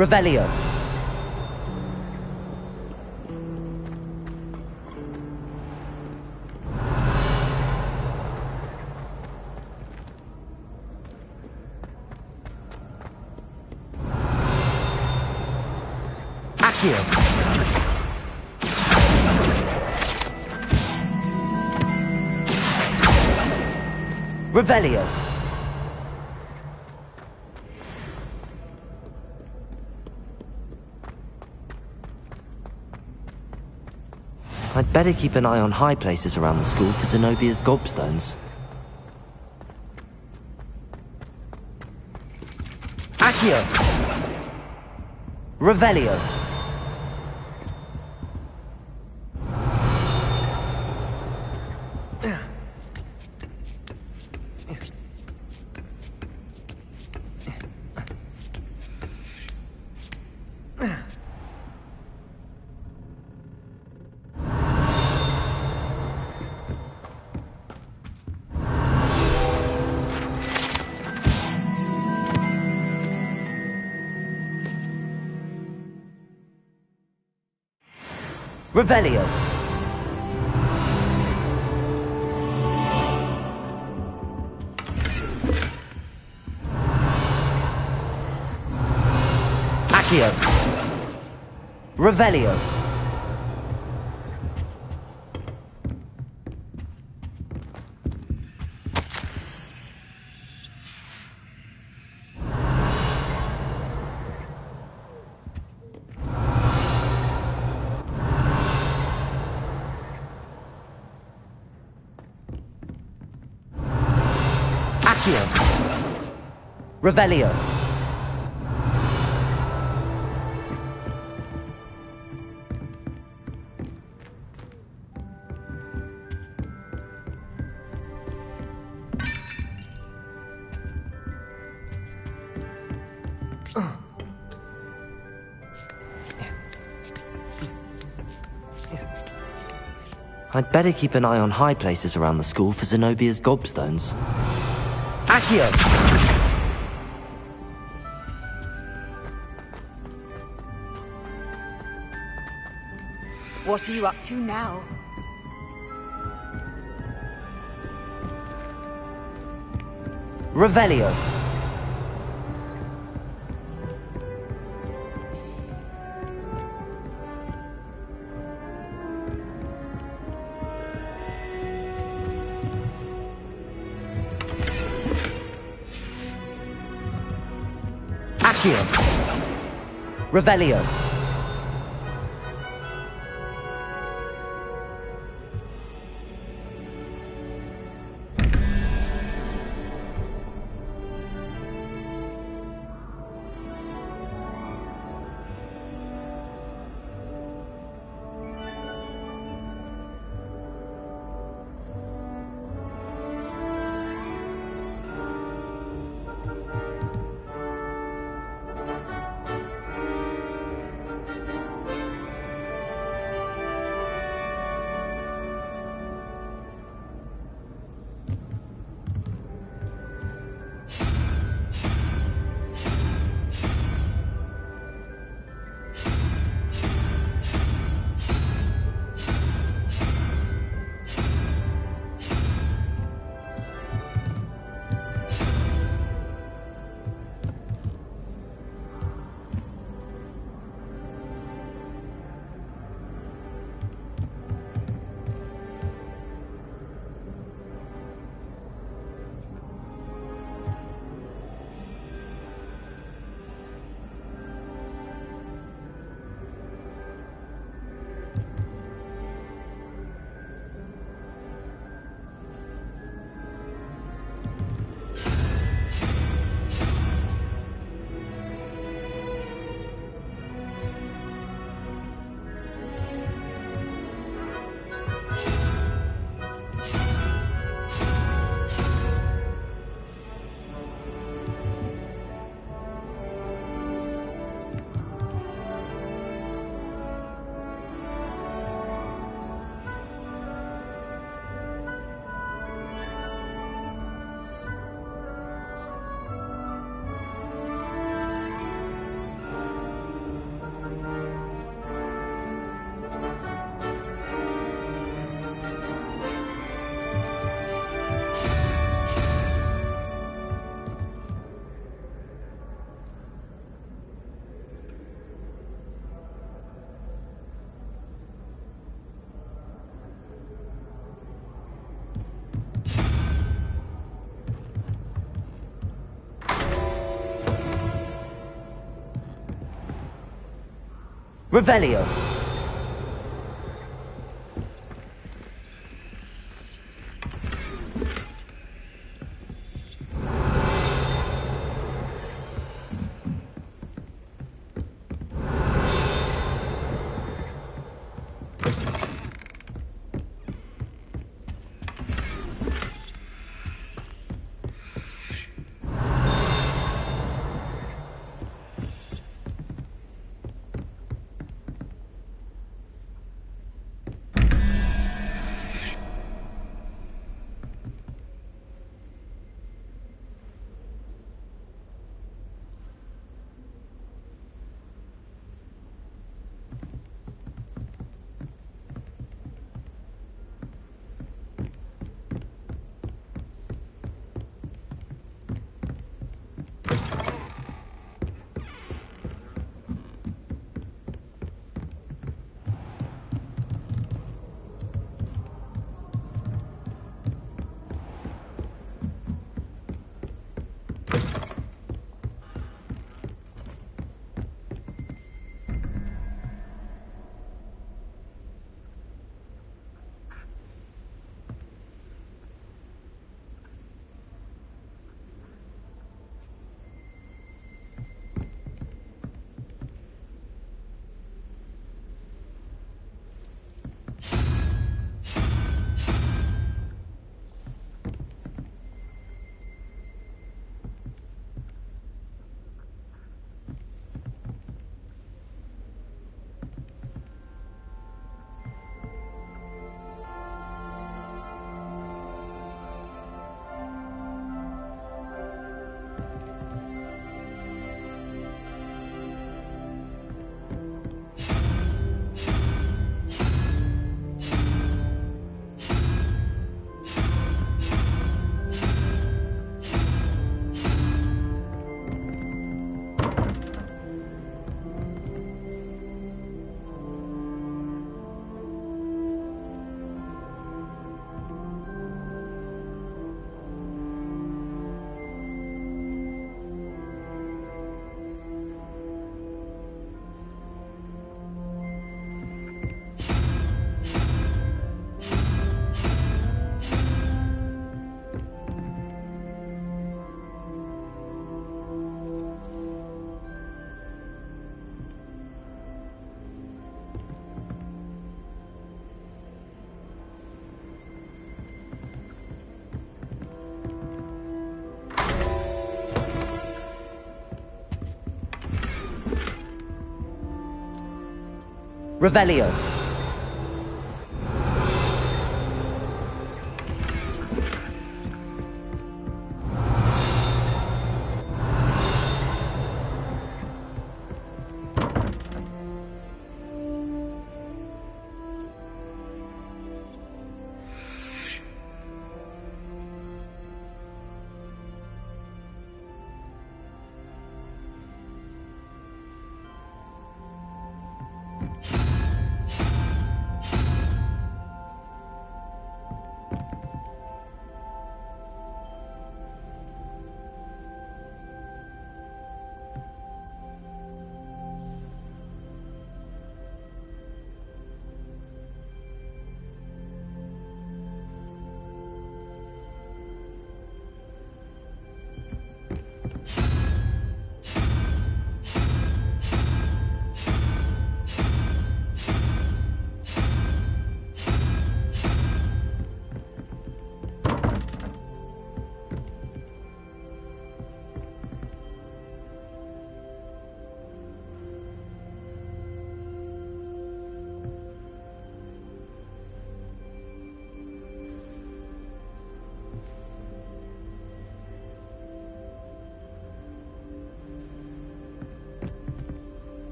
Speaker 2: Revelio. Accio. Revelio. I'd better keep an eye on high places around the school for Zenobia's gobstones. Accio! Revelio! Revelio. Accio. Revelio. Revelio. I'd better keep an eye on high places around the school for Zenobia's gobstones. Accio!
Speaker 11: What are you up to now?
Speaker 2: Revelio. Accio. Revelio. Revelio. Revelio.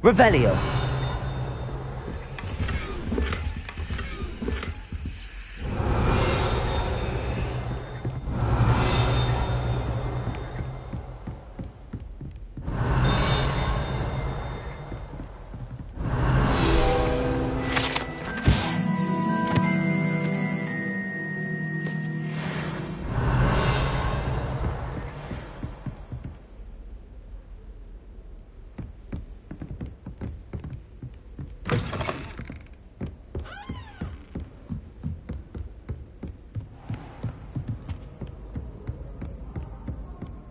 Speaker 2: Revelio.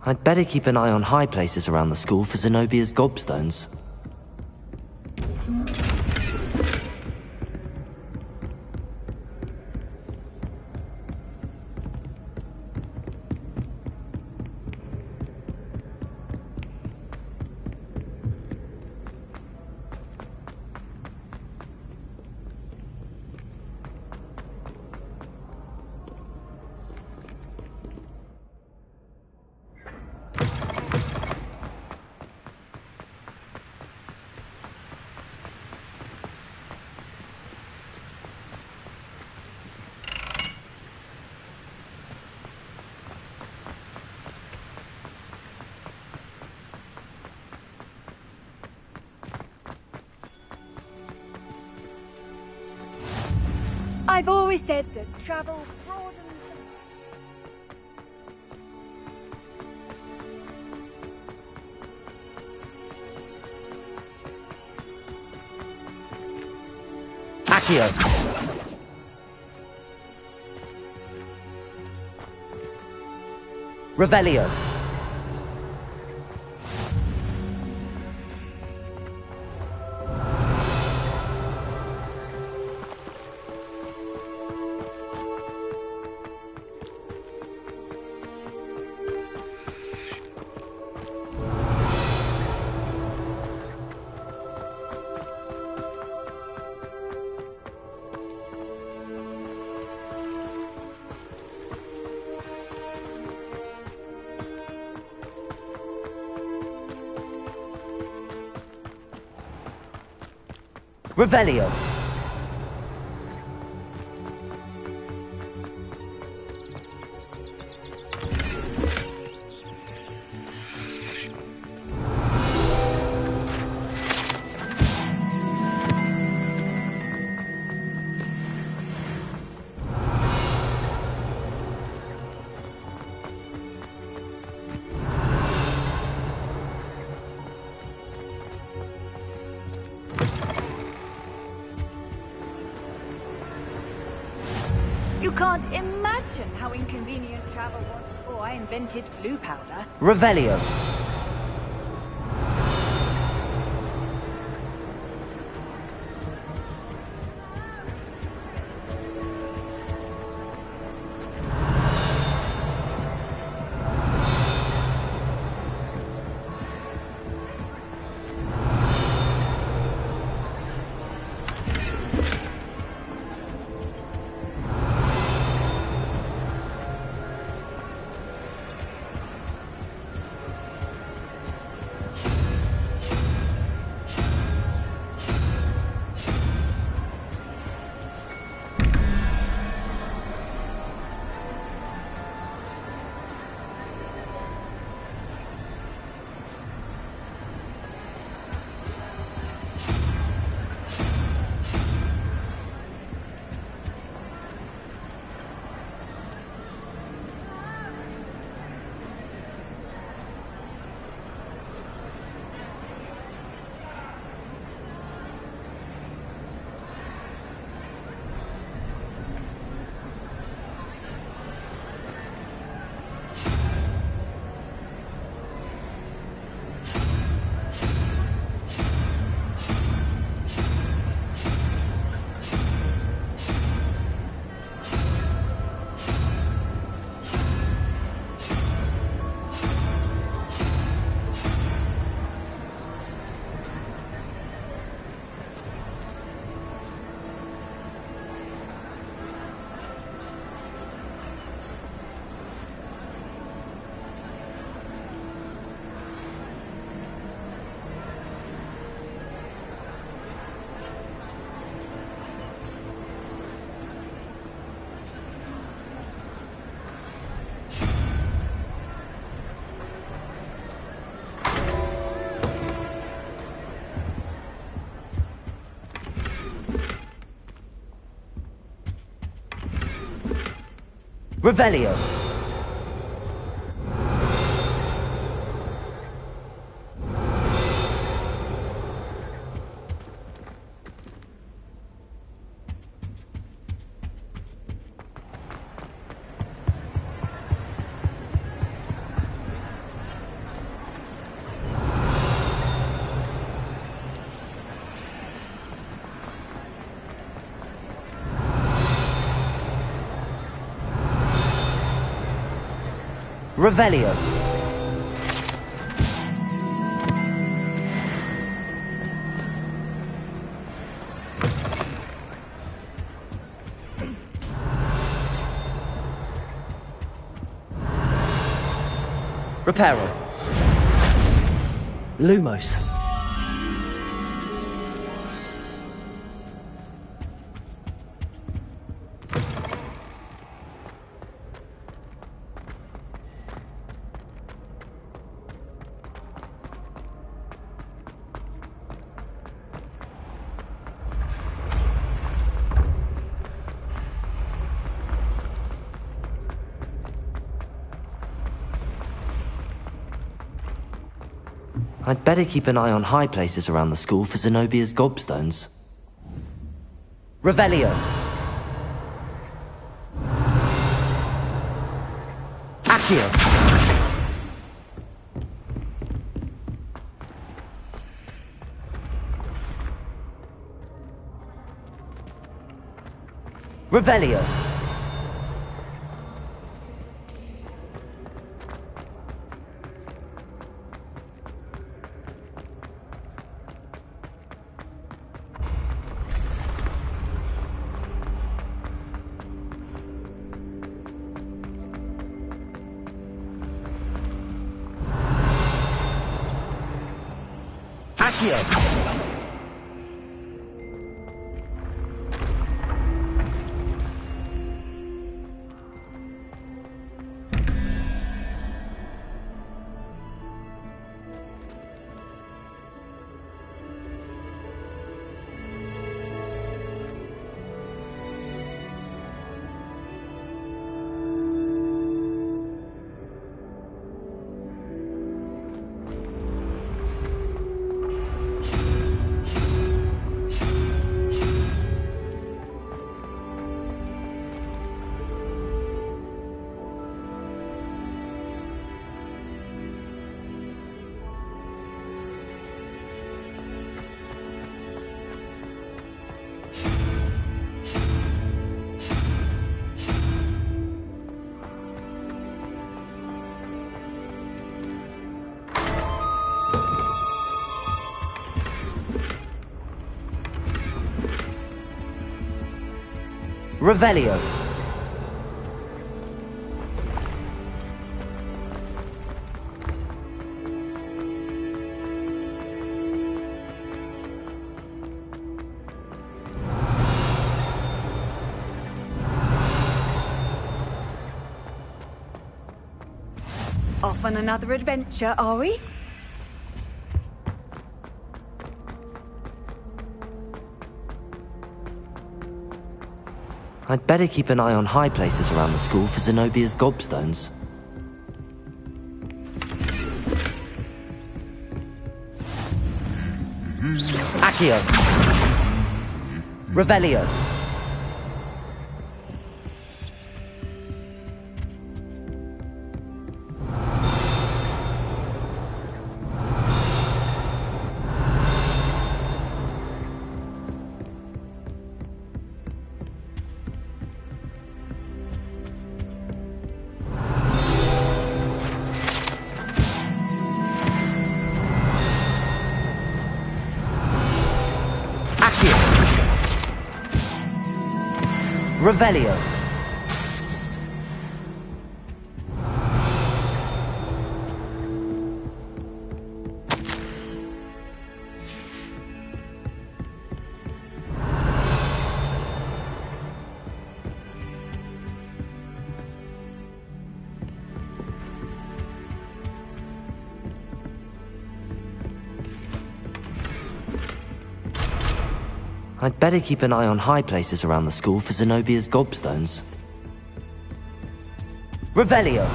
Speaker 2: I'd better keep an eye on high places around the school for Zenobia's gobstones.
Speaker 11: I've always said that travel broadens.
Speaker 2: Accio. Revelio. Revelio.
Speaker 11: You can't imagine how inconvenient travel was before I invented flu powder.
Speaker 2: Revelio. Revelio. Revelio. Reparo. Lumos. I'd better keep an eye on high places around the school for Zenobia's gobstones. Revelio. Accio. Revelio. Accio. Revelio.
Speaker 11: Off on another adventure, are we?
Speaker 2: I'd better keep an eye on high places around the school for Zenobia's gobstones. Accio. Revelio. Revelio. I'd better keep an eye on high places around the school for Zenobia's gobstones. Revelio.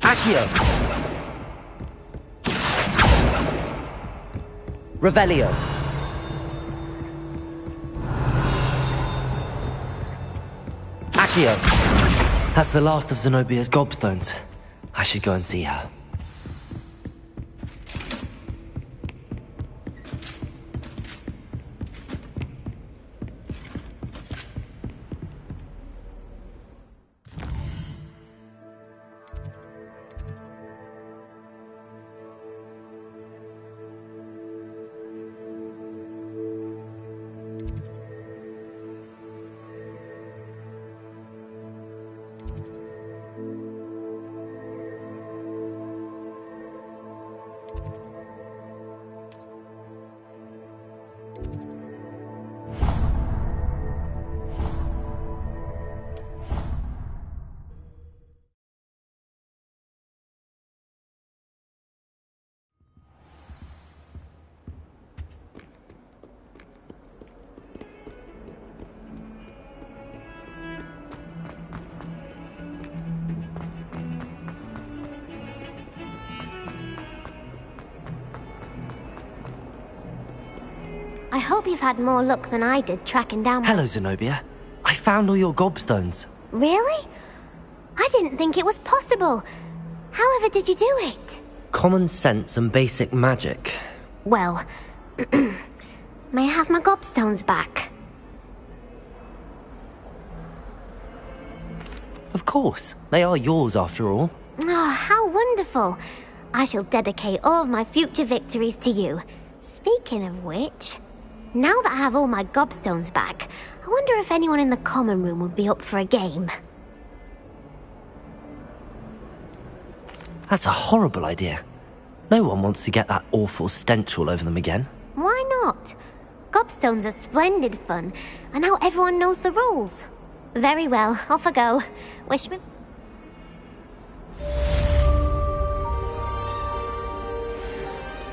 Speaker 2: Accio. Revelio. Accio. That's the last of Zenobia's gobstones. I should go and see her.
Speaker 13: I hope you've had more luck than I did tracking down my...
Speaker 2: Hello, Zenobia. I found all your gobstones.
Speaker 13: Really? I didn't think it was possible. However did you do it?
Speaker 2: Common sense and basic magic.
Speaker 13: Well, may I have my gobstones back?
Speaker 2: Of course. They are yours after all.
Speaker 13: Oh, how wonderful. I shall dedicate all of my future victories to you. Speaking of which, now that I have all my gobstones back, I wonder if anyone in the common room would be up for a game.
Speaker 2: That's a horrible idea. No one wants to get that awful stench all over them again.
Speaker 13: Why not? Gobstones are splendid fun, and now everyone knows the rules. Very well, off I go. Wish me...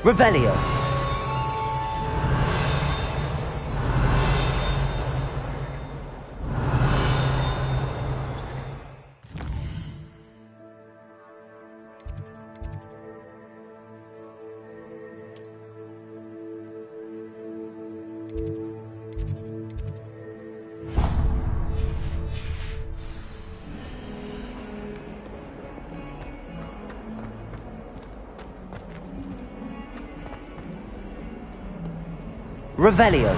Speaker 2: Revelio. Revelio.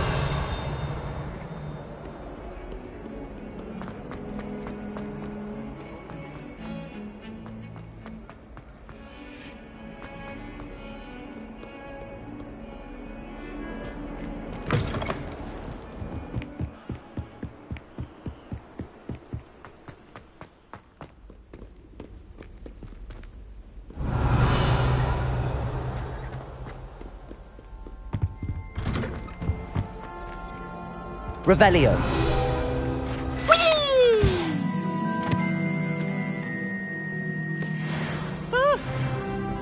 Speaker 2: Revelio.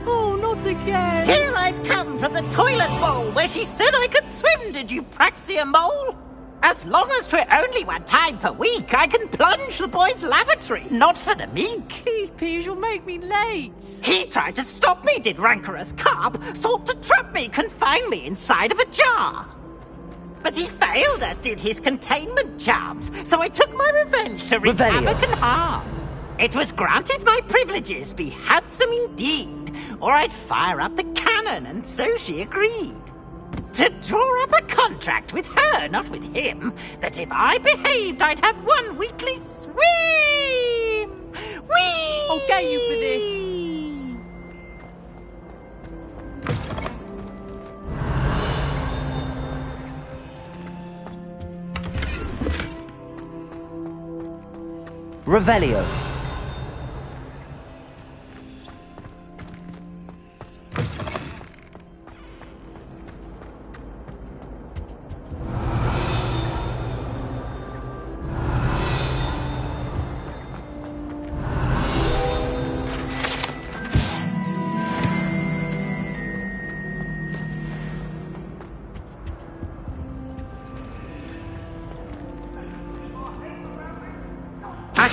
Speaker 14: Oh, not again!
Speaker 3: Here I've come from the toilet bowl where she said I could swim, did you praxia mole? As long as 'twere only one time per week, I can plunge the boy's lavatory, not for the meek.
Speaker 14: These peas will make me late.
Speaker 3: He tried to stop me, did rancorous carp, sought to trap me, confine me inside of a jar. But he failed, as did his containment charms, so I took my revenge to wreak havoc and harm. It was granted my privileges be handsome indeed, or I'd fire up the cannon, and so she agreed. To draw up a contract with her, not with him, that if I behaved, I'd have one weekly swim! Whee!
Speaker 14: I'll get you for this.
Speaker 2: Revelio.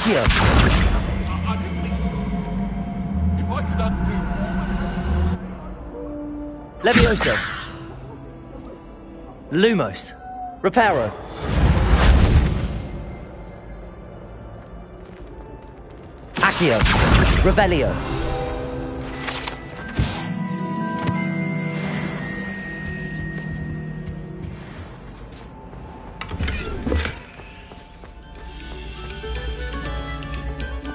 Speaker 2: Accio!
Speaker 15: If I could undo...
Speaker 2: Levioso! Lumos! Reparo! Accio! Revelio!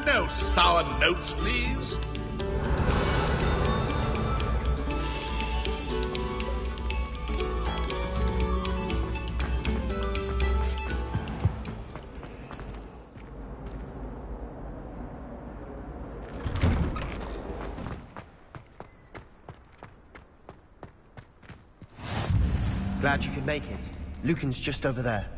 Speaker 15: No sour notes, please.
Speaker 4: Glad you could make it. Lucan's just over there.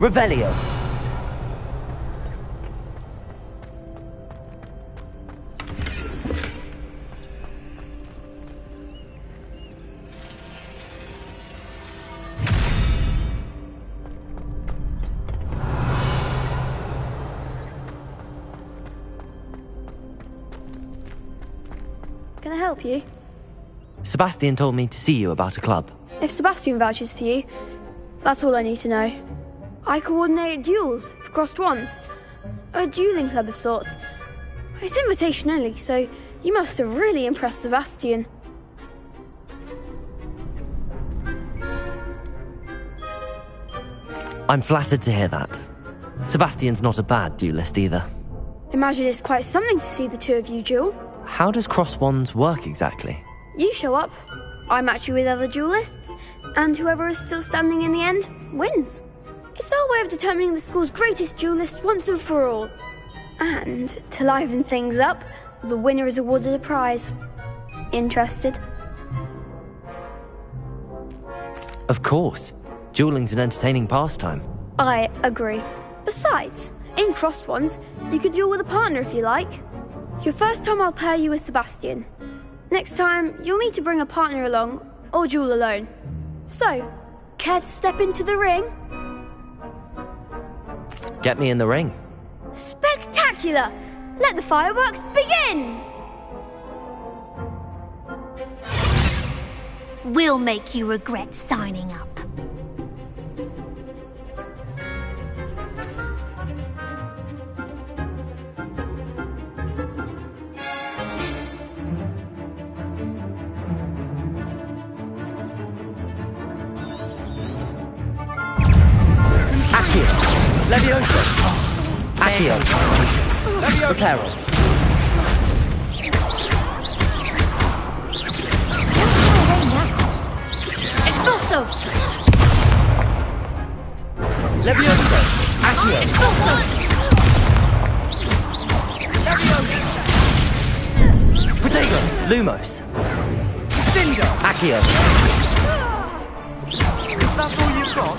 Speaker 2: Revelio!
Speaker 16: Can I help you?
Speaker 2: Sebastian told me to see you about a club.
Speaker 16: If Sebastian vouches for you, that's all I need to know. I coordinate duels for crossed wands. A dueling club of sorts. It's invitation only, so you must have really impressed Sebastian.
Speaker 2: I'm flattered to hear that. Sebastian's not a bad duelist either.
Speaker 16: Imagine it's quite something to see the two of you duel.
Speaker 2: How does cross wands work exactly?
Speaker 16: You show up, I match you with other duelists, and whoever is still standing in the end wins. It's our way of determining the school's greatest duelist once and for all. And, to liven things up, the winner is awarded a prize. Interested?
Speaker 2: Of course. Dueling's an entertaining pastime.
Speaker 16: I agree. Besides, in crossed ones, you could duel with a partner if you like. Your first time I'll pair you with Sebastian. Next time, you'll need to bring a partner along, or duel alone. So, care to step into the ring?
Speaker 2: Get me in the ring.
Speaker 16: Spectacular! Let the fireworks begin!
Speaker 5: We'll make you regret signing up.
Speaker 2: Accio! Levioso! Accio! Reparo!
Speaker 5: Expulso!
Speaker 2: Levioso! Accio!
Speaker 5: Expulso!
Speaker 2: Protego! Lumos!
Speaker 7: Cinder!
Speaker 2: Accio!
Speaker 7: Is that all you've got?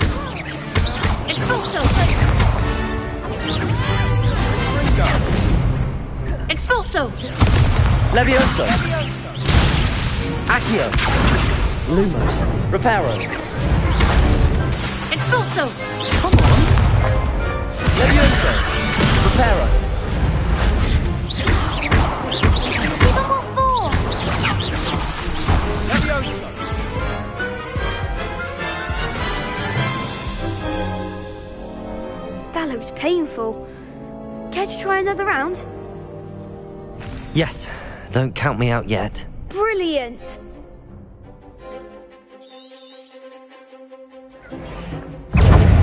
Speaker 5: Expulso! Expulso!
Speaker 2: Levioso! Accio! Lumos! Reparo!
Speaker 5: Expulso!
Speaker 2: Come on! Levioso! Reparo!
Speaker 5: He's on what for?
Speaker 7: Levioso!
Speaker 16: That looks painful. Care to try another round?
Speaker 2: Yes, don't count me out yet.
Speaker 16: Brilliant!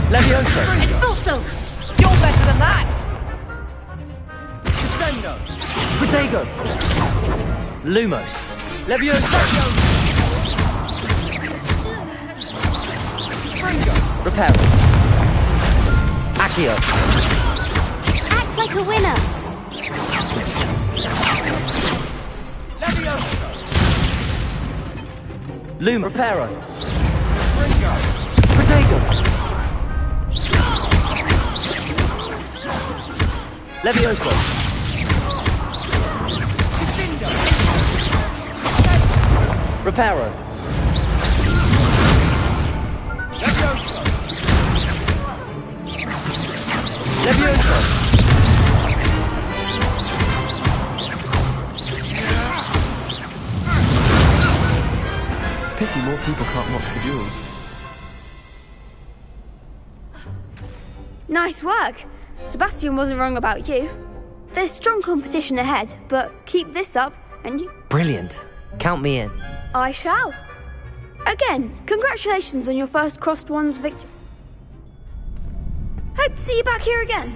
Speaker 2: Levioso!
Speaker 14: Expulso! You're better than that!
Speaker 2: Crescendo! Protego! Lumos! Levioso! Reparo! Accio!
Speaker 13: Act like a winner!
Speaker 2: Levioso! Lum Reparo! Protego! Levioso! Reparo! Levioso! Levioso!
Speaker 7: Pity more people can't watch the duels.
Speaker 16: Nice work. Sebastian wasn't wrong about you. There's strong competition ahead, but keep this up and you...
Speaker 2: Brilliant. Count me in.
Speaker 16: I shall. Again, congratulations on your first Crossed Ones victory. Hope to see you back here again.